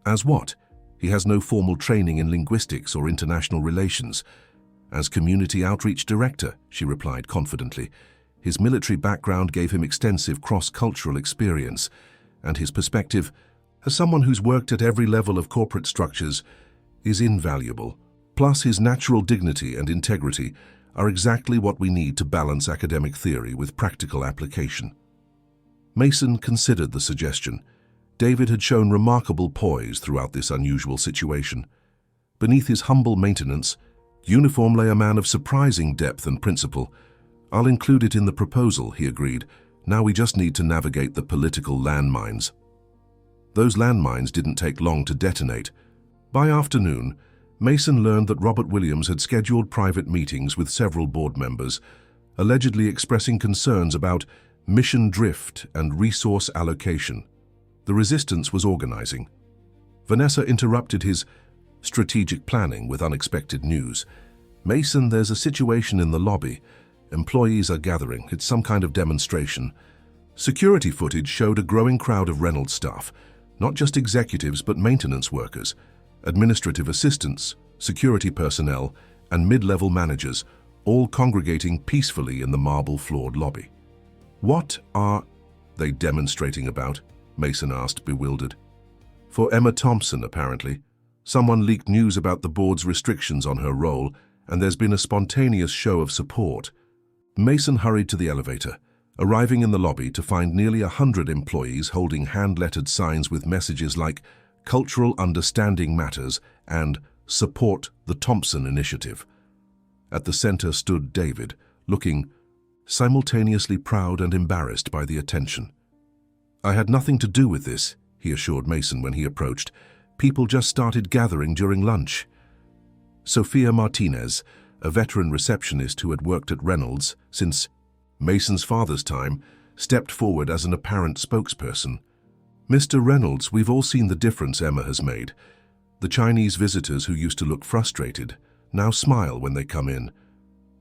As what? He has no formal training in linguistics or international relations. As community outreach director, she replied confidently. His military background gave him extensive cross-cultural experience, and his perspective, as someone who's worked at every level of corporate structures, is invaluable. Plus, his natural dignity and integrity are exactly what we need to balance academic theory with practical application. Mason considered the suggestion. David had shown remarkable poise throughout this unusual situation. Beneath his humble maintenance, uniform lay a man of surprising depth and principle. I'll include it in the proposal, he agreed. Now we just need to navigate the political landmines. Those landmines didn't take long to detonate. By afternoon, Mason learned that Robert Williams had scheduled private meetings with several board members, allegedly expressing concerns about mission drift and resource allocation. The resistance was organizing. Vanessa interrupted his strategic planning with unexpected news. Mason, there's a situation in the lobby. Employees are gathering. It's some kind of demonstration. Security footage showed a growing crowd of Reynolds staff, not just executives but maintenance workers, administrative assistants, security personnel, and mid-level managers, all congregating peacefully in the marble-floored lobby. What are they demonstrating about? Mason asked, bewildered. For Emma Thompson, apparently. Someone leaked news about the board's restrictions on her role, and there's been a spontaneous show of support. Mason hurried to the elevator, arriving in the lobby to find nearly 100 employees holding hand-lettered signs with messages like "Cultural Understanding Matters" and "Support the Thompson Initiative." At the center stood David, looking simultaneously proud and embarrassed by the attention. "I had nothing to do with this," he assured Mason when he approached. "People just started gathering during lunch." Sophia Martinez, a veteran receptionist who had worked at Reynolds since Mason's father's time, stepped forward as an apparent spokesperson. "Mr. Reynolds, we've all seen the difference Emma has made. The Chinese visitors who used to look frustrated now smile when they come in.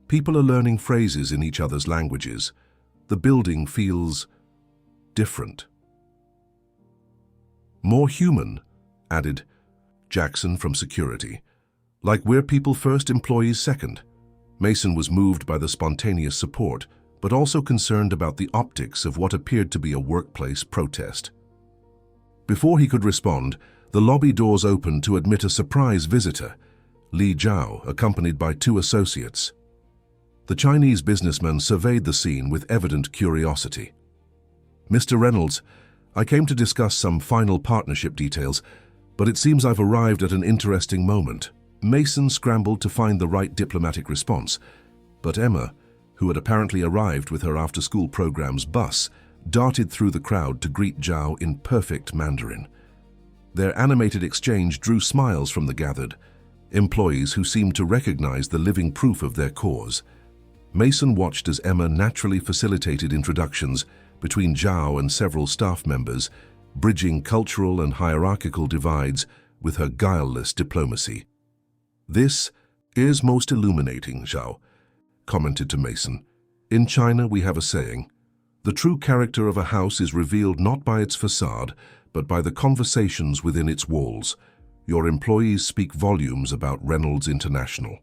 People are learning phrases in each other's languages. The building feels different." "More human," added Jackson from security. "Like we're people first, employees second." Mason was moved by the spontaneous support, but also concerned about the optics of what appeared to be a workplace protest. Before he could respond, the lobby doors opened to admit a surprise visitor, Li Zhao, accompanied by 2 associates. The Chinese businessman surveyed the scene with evident curiosity. "Mr. Reynolds, I came to discuss some final partnership details, but it seems I've arrived at an interesting moment." Mason scrambled to find the right diplomatic response, but Emma, who had apparently arrived with her after-school program's bus, darted through the crowd to greet Zhao in perfect Mandarin. Their animated exchange drew smiles from the gathered employees who seemed to recognize the living proof of their cause. Mason watched as Emma naturally facilitated introductions between Zhao and several staff members, bridging cultural and hierarchical divides with her guileless diplomacy. "This is most illuminating," Zhao commented to Mason. "In China we have a saying, the true character of a house is revealed not by its facade, but by the conversations within its walls. Your employees speak volumes about Reynolds International.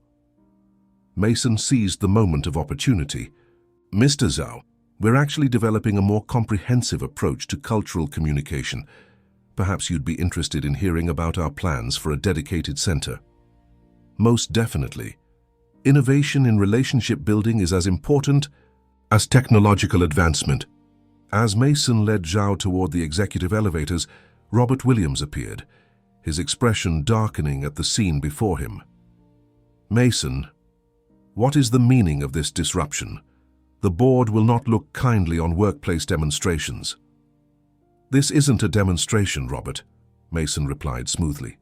Mason seized the moment of opportunity. Mr. Zhao, we're actually developing a more comprehensive approach to cultural communication. Perhaps you'd be interested in hearing about our plans for a dedicated center. Most definitely. Innovation in relationship building is as important as technological advancement. As Mason led Zhao toward the executive elevators, Robert Williams appeared, his expression darkening at the scene before him. Mason, what is the meaning of this disruption? The board will not look kindly on workplace demonstrations. This isn't a demonstration, Robert, Mason replied smoothly.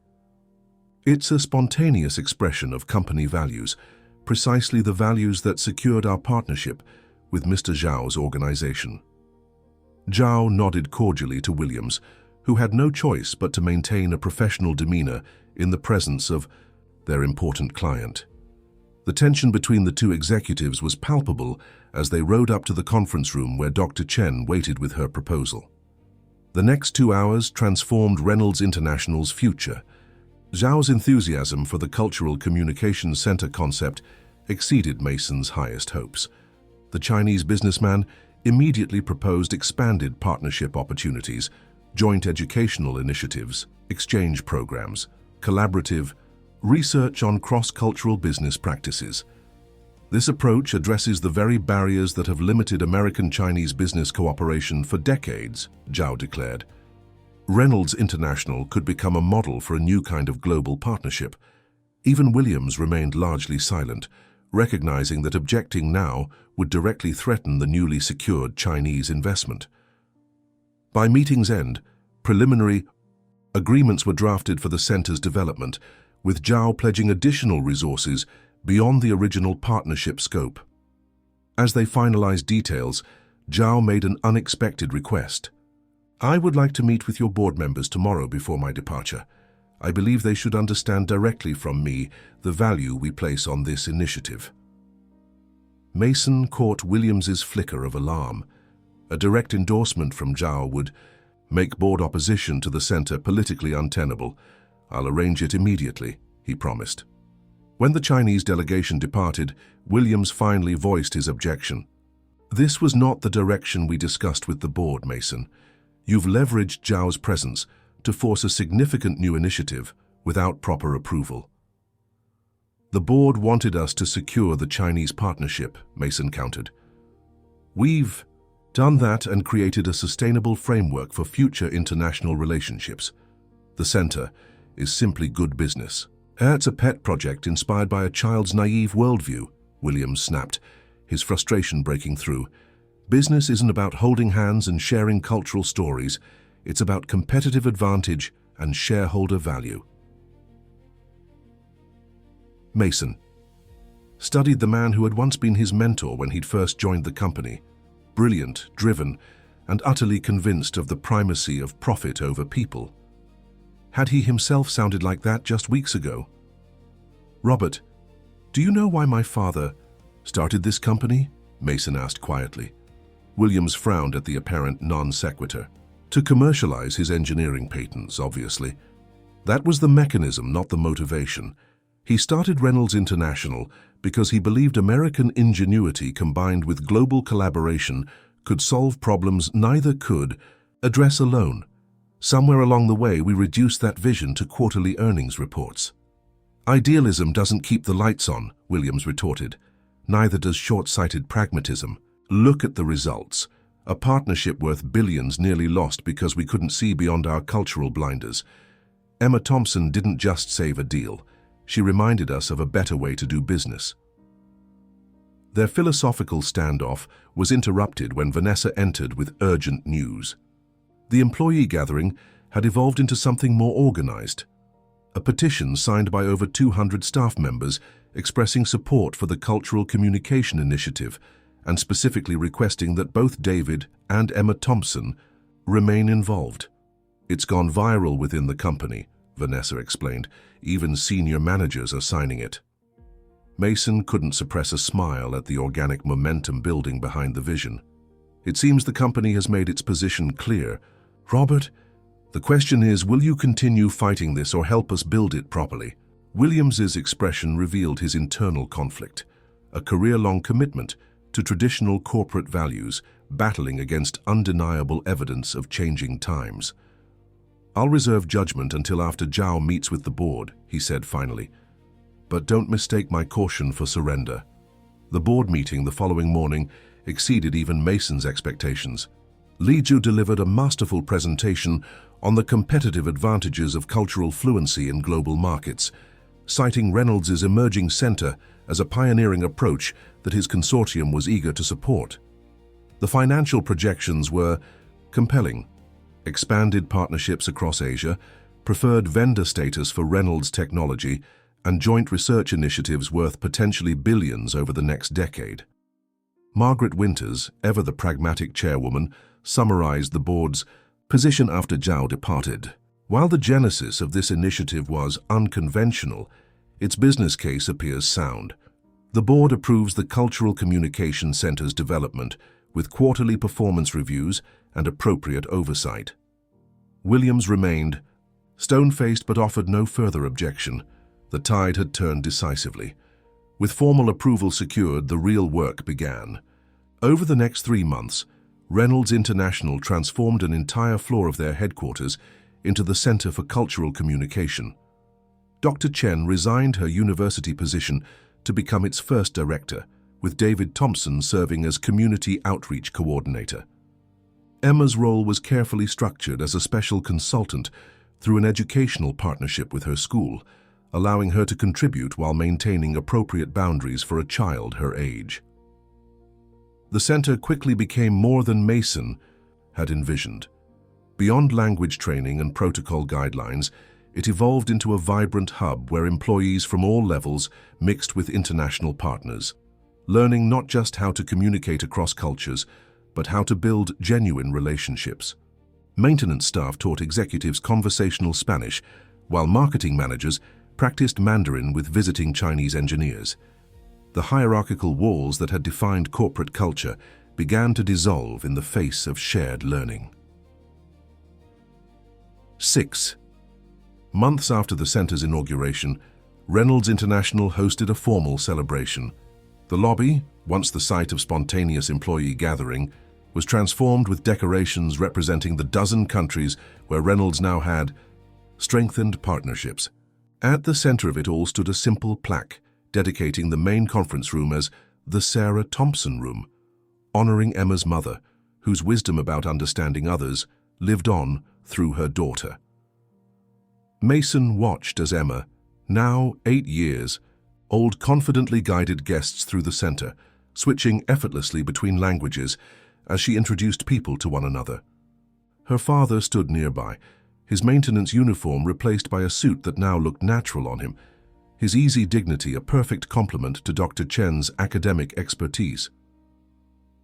It's a spontaneous expression of company values, precisely the values that secured our partnership with Mr. Zhao's organization. Zhao nodded cordially to Williams, who had no choice but to maintain a professional demeanor in the presence of their important client. The tension between the two executives was palpable as they rode up to the conference room where Dr. Chen waited with her proposal. The next 2 hours transformed Reynolds International's future. Zhao's enthusiasm for the Cultural Communications Center concept exceeded Mason's highest hopes. The Chinese businessman immediately proposed expanded partnership opportunities, joint educational initiatives, exchange programs, collaborative research on cross-cultural business practices. This approach addresses the very barriers that have limited American-Chinese business cooperation for decades, Zhao declared. Reynolds International could become a model for a new kind of global partnership. Even Williams remained largely silent, recognizing that objecting now would directly threaten the newly secured Chinese investment. By meeting's end, preliminary agreements were drafted for the center's development, with Zhao pledging additional resources beyond the original partnership scope. As they finalized details, Zhao made an unexpected request. I would like to meet with your board members tomorrow before my departure. I believe they should understand directly from me the value we place on this initiative. Mason caught Williams's flicker of alarm. A direct endorsement from Zhao would make board opposition to the center politically untenable. I'll arrange it immediately, he promised. When the Chinese delegation departed, Williams finally voiced his objection. This was not the direction we discussed with the board, Mason. You've leveraged Zhao's presence to force a significant new initiative without proper approval. The board wanted us to secure the Chinese partnership, Mason countered. We've done that and created a sustainable framework for future international relationships. The center is simply good business. It's a pet project inspired by a child's naive worldview, Williams snapped, his frustration breaking through. Business isn't about holding hands and sharing cultural stories. It's about competitive advantage and shareholder value. Mason studied the man who had once been his mentor when he'd first joined the company. Brilliant, driven, and utterly convinced of the primacy of profit over people. Had he himself sounded like that just weeks ago? Robert, do you know why my father started this company? Mason asked quietly. Williams frowned at the apparent non sequitur. To commercialize his engineering patents, obviously. That was the mechanism, not the motivation. He started Reynolds International because he believed American ingenuity combined with global collaboration could solve problems neither could address alone. Somewhere along the way, we reduced that vision to quarterly earnings reports. Idealism doesn't keep the lights on, Williams retorted. Neither does short-sighted pragmatism. Look at the results. A partnership worth billions nearly lost because we couldn't see beyond our cultural blinders. Emma Thompson didn't just save a deal. She reminded us of a better way to do business. Their philosophical standoff was interrupted when Vanessa entered with urgent news. The employee gathering had evolved into something more organized. A petition signed by over 200 staff members expressing support for the Cultural Communication Initiative and specifically requesting that both David and Emma Thompson remain involved. It's gone viral within the company, Vanessa explained. Even senior managers are signing it. Mason couldn't suppress a smile at the organic momentum building behind the vision. It seems the company has made its position clear. Robert, The question is, will you continue fighting this or help us build it properly? Williams's expression revealed his internal conflict, a career-long commitment to traditional corporate values, battling against undeniable evidence of changing times. "I'll reserve judgment until after Zhao meets with the board," he said finally. "But don't mistake my caution for surrender." The board meeting the following morning exceeded even Mason's expectations. Li Zhu delivered a masterful presentation on the competitive advantages of cultural fluency in global markets, citing Reynolds' emerging center as a pioneering approach that his consortium was eager to support. The financial projections were compelling: expanded partnerships across Asia, preferred vendor status for Reynolds technology, and joint research initiatives worth potentially billions over the next decade. Margaret Winters, ever the pragmatic chairwoman, summarized the board's position after Zhao departed. While the genesis of this initiative was unconventional, its business case appears sound. The board approves the Cultural Communication Center's development with quarterly performance reviews and appropriate oversight. Williams remained stone-faced but offered no further objection. The tide had turned decisively. With formal approval secured, the real work began. Over the next 3 months, Reynolds International transformed an entire floor of their headquarters into the Center for Cultural Communication. Dr. Chen resigned her university position to become its first director, with David Thompson serving as Community Outreach Coordinator. Emma's role was carefully structured as a special consultant through an educational partnership with her school, allowing her to contribute while maintaining appropriate boundaries for a child her age. The center quickly became more than Mason had envisioned. Beyond language training and protocol guidelines, it evolved into a vibrant hub where employees from all levels mixed with international partners, learning not just how to communicate across cultures, but how to build genuine relationships. Maintenance staff taught executives conversational Spanish, while marketing managers practiced Mandarin with visiting Chinese engineers. The hierarchical walls that had defined corporate culture began to dissolve in the face of shared learning. 6. Months after the center's inauguration, Reynolds International hosted a formal celebration. The lobby, once the site of spontaneous employee gathering, was transformed with decorations representing the dozen countries where Reynolds now had strengthened partnerships. At the center of it all stood a simple plaque dedicating the main conference room as the Sarah Thompson Room, honoring Emma's mother, whose wisdom about understanding others lived on through her daughter. Mason watched as Emma, now 8 years old, confidently guided guests through the center, switching effortlessly between languages as she introduced people to one another. Her father stood nearby, his maintenance uniform replaced by a suit that now looked natural on him, his easy dignity a perfect complement to Dr. Chen's academic expertise.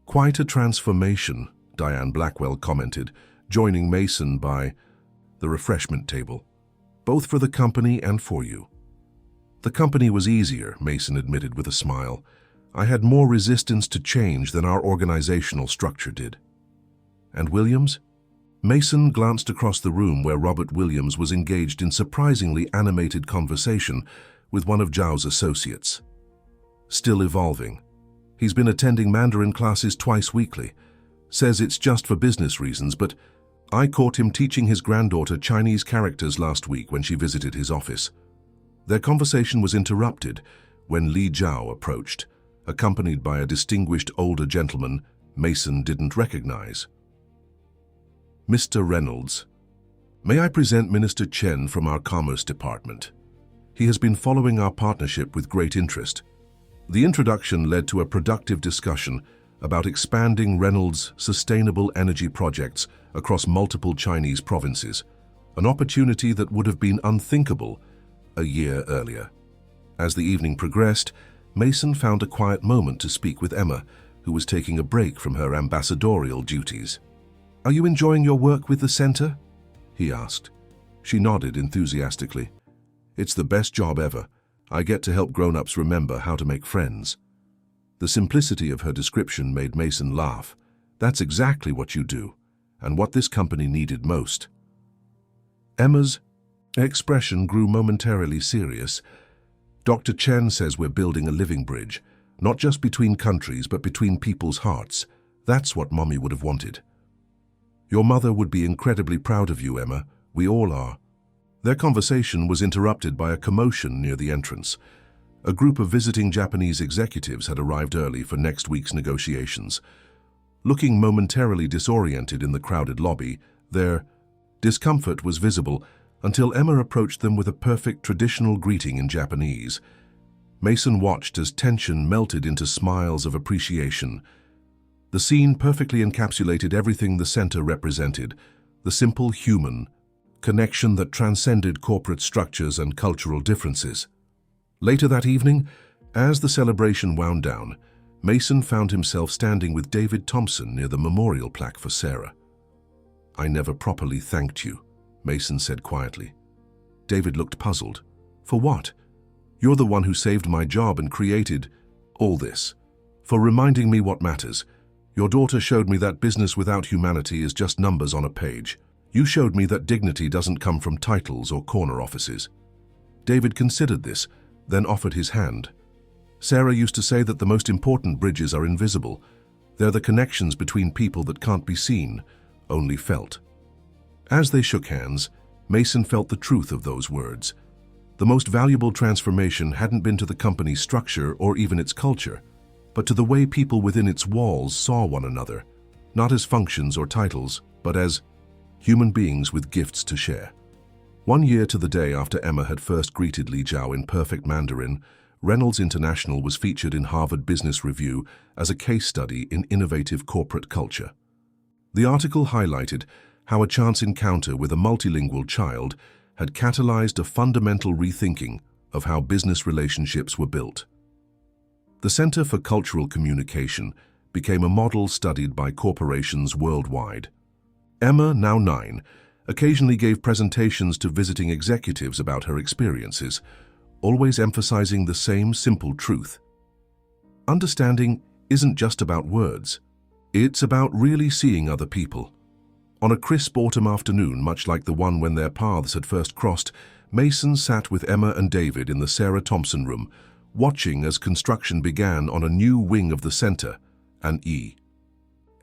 "Quite a transformation," Diane Blackwell commented, joining Mason by the refreshment table, "both for the company and for you." "The company was easier," Mason admitted with a smile. "I had more resistance to change than our organizational structure did." "And Williams?" Mason glanced across the room where Robert Williams was engaged in surprisingly animated conversation with one of Zhao's associates. "Still evolving. He's been attending Mandarin classes twice weekly. Says it's just for business reasons, but I caught him teaching his granddaughter Chinese characters last week when she visited his office." Their conversation was interrupted when Li Zhao approached, accompanied by a distinguished older gentleman Mason didn't recognize. "Mr. Reynolds, may I present Minister Chen from our Commerce Department? He has been following our partnership with great interest." The introduction led to a productive discussion about expanding Reynolds' sustainable energy projects across multiple Chinese provinces, an opportunity that would have been unthinkable a year earlier. As the evening progressed, Mason found a quiet moment to speak with Emma, who was taking a break from her ambassadorial duties. "Are you enjoying your work with the center?" he asked. She nodded enthusiastically. "It's the best job ever. I get to help grown-ups remember how to make friends." The simplicity of her description made Mason laugh. "That's exactly what you do, and what this company needed most." Emma's expression grew momentarily serious. Dr. Chen says we're building a living bridge, not just between countries, but between people's hearts. That's what Mommy would have wanted. Your mother would be incredibly proud of you, Emma. We all are. Their conversation was interrupted by a commotion near the entrance. A group of visiting Japanese executives had arrived early for next week's negotiations. Looking momentarily disoriented in the crowded lobby, their discomfort was visible until Emma approached them with a perfect traditional greeting in Japanese. Mason watched as tension melted into smiles of appreciation. The scene perfectly encapsulated everything the center represented, the simple human connection that transcended corporate structures and cultural differences. Later that evening, as the celebration wound down, Mason found himself standing with David Thompson near the memorial plaque for Sarah. "I never properly thanked you," Mason said quietly. David looked puzzled. "For what? You're the one who saved my job and created all this. For reminding me what matters. Your daughter showed me that business without humanity is just numbers on a page. You showed me that dignity doesn't come from titles or corner offices." David considered this, then offered his hand. "Sarah used to say that the most important bridges are invisible. They're the connections between people that can't be seen, only felt." As they shook hands, Mason felt the truth of those words. The most valuable transformation hadn't been to the company's structure or even its culture, but to the way people within its walls saw one another, not as functions or titles, but as human beings with gifts to share. 1 year to the day after Emma had first greeted Li Zhao in perfect Mandarin, Reynolds International was featured in Harvard Business Review as a case study in innovative corporate culture. The article highlighted how a chance encounter with a multilingual child had catalyzed a fundamental rethinking of how business relationships were built. The Center for Cultural Communication became a model studied by corporations worldwide. Emma, now 9, occasionally gave presentations to visiting executives about her experiences, always emphasizing the same simple truth. Understanding isn't just about words. It's about really seeing other people. On a crisp autumn afternoon, much like the one when their paths had first crossed, Mason sat with Emma and David in the Sarah Thompson room, watching as construction began on a new wing of the center, an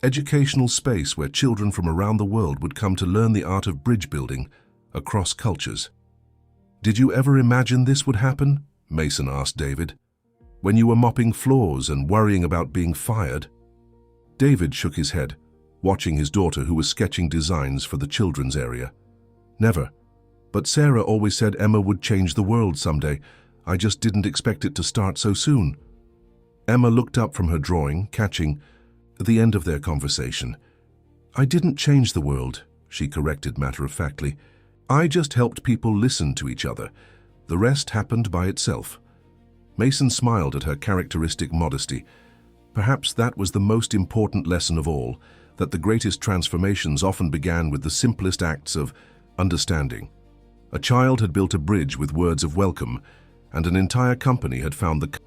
educational space where children from around the world would come to learn the art of bridge building across cultures. "Did you ever imagine this would happen?" Mason asked David. "When you were mopping floors and worrying about being fired?" David shook his head, watching his daughter who was sketching designs for the children's area. "Never. But Sarah always said Emma would change the world someday. I just didn't expect it to start so soon." Emma looked up from her drawing, catching the end of their conversation. "I didn't change the world," she corrected matter-of-factly. "I just helped people listen to each other. The rest happened by itself." Mason smiled at her characteristic modesty. Perhaps that was the most important lesson of all, that the greatest transformations often began with the simplest acts of understanding. A child had built a bridge with words of welcome, and an entire company had found the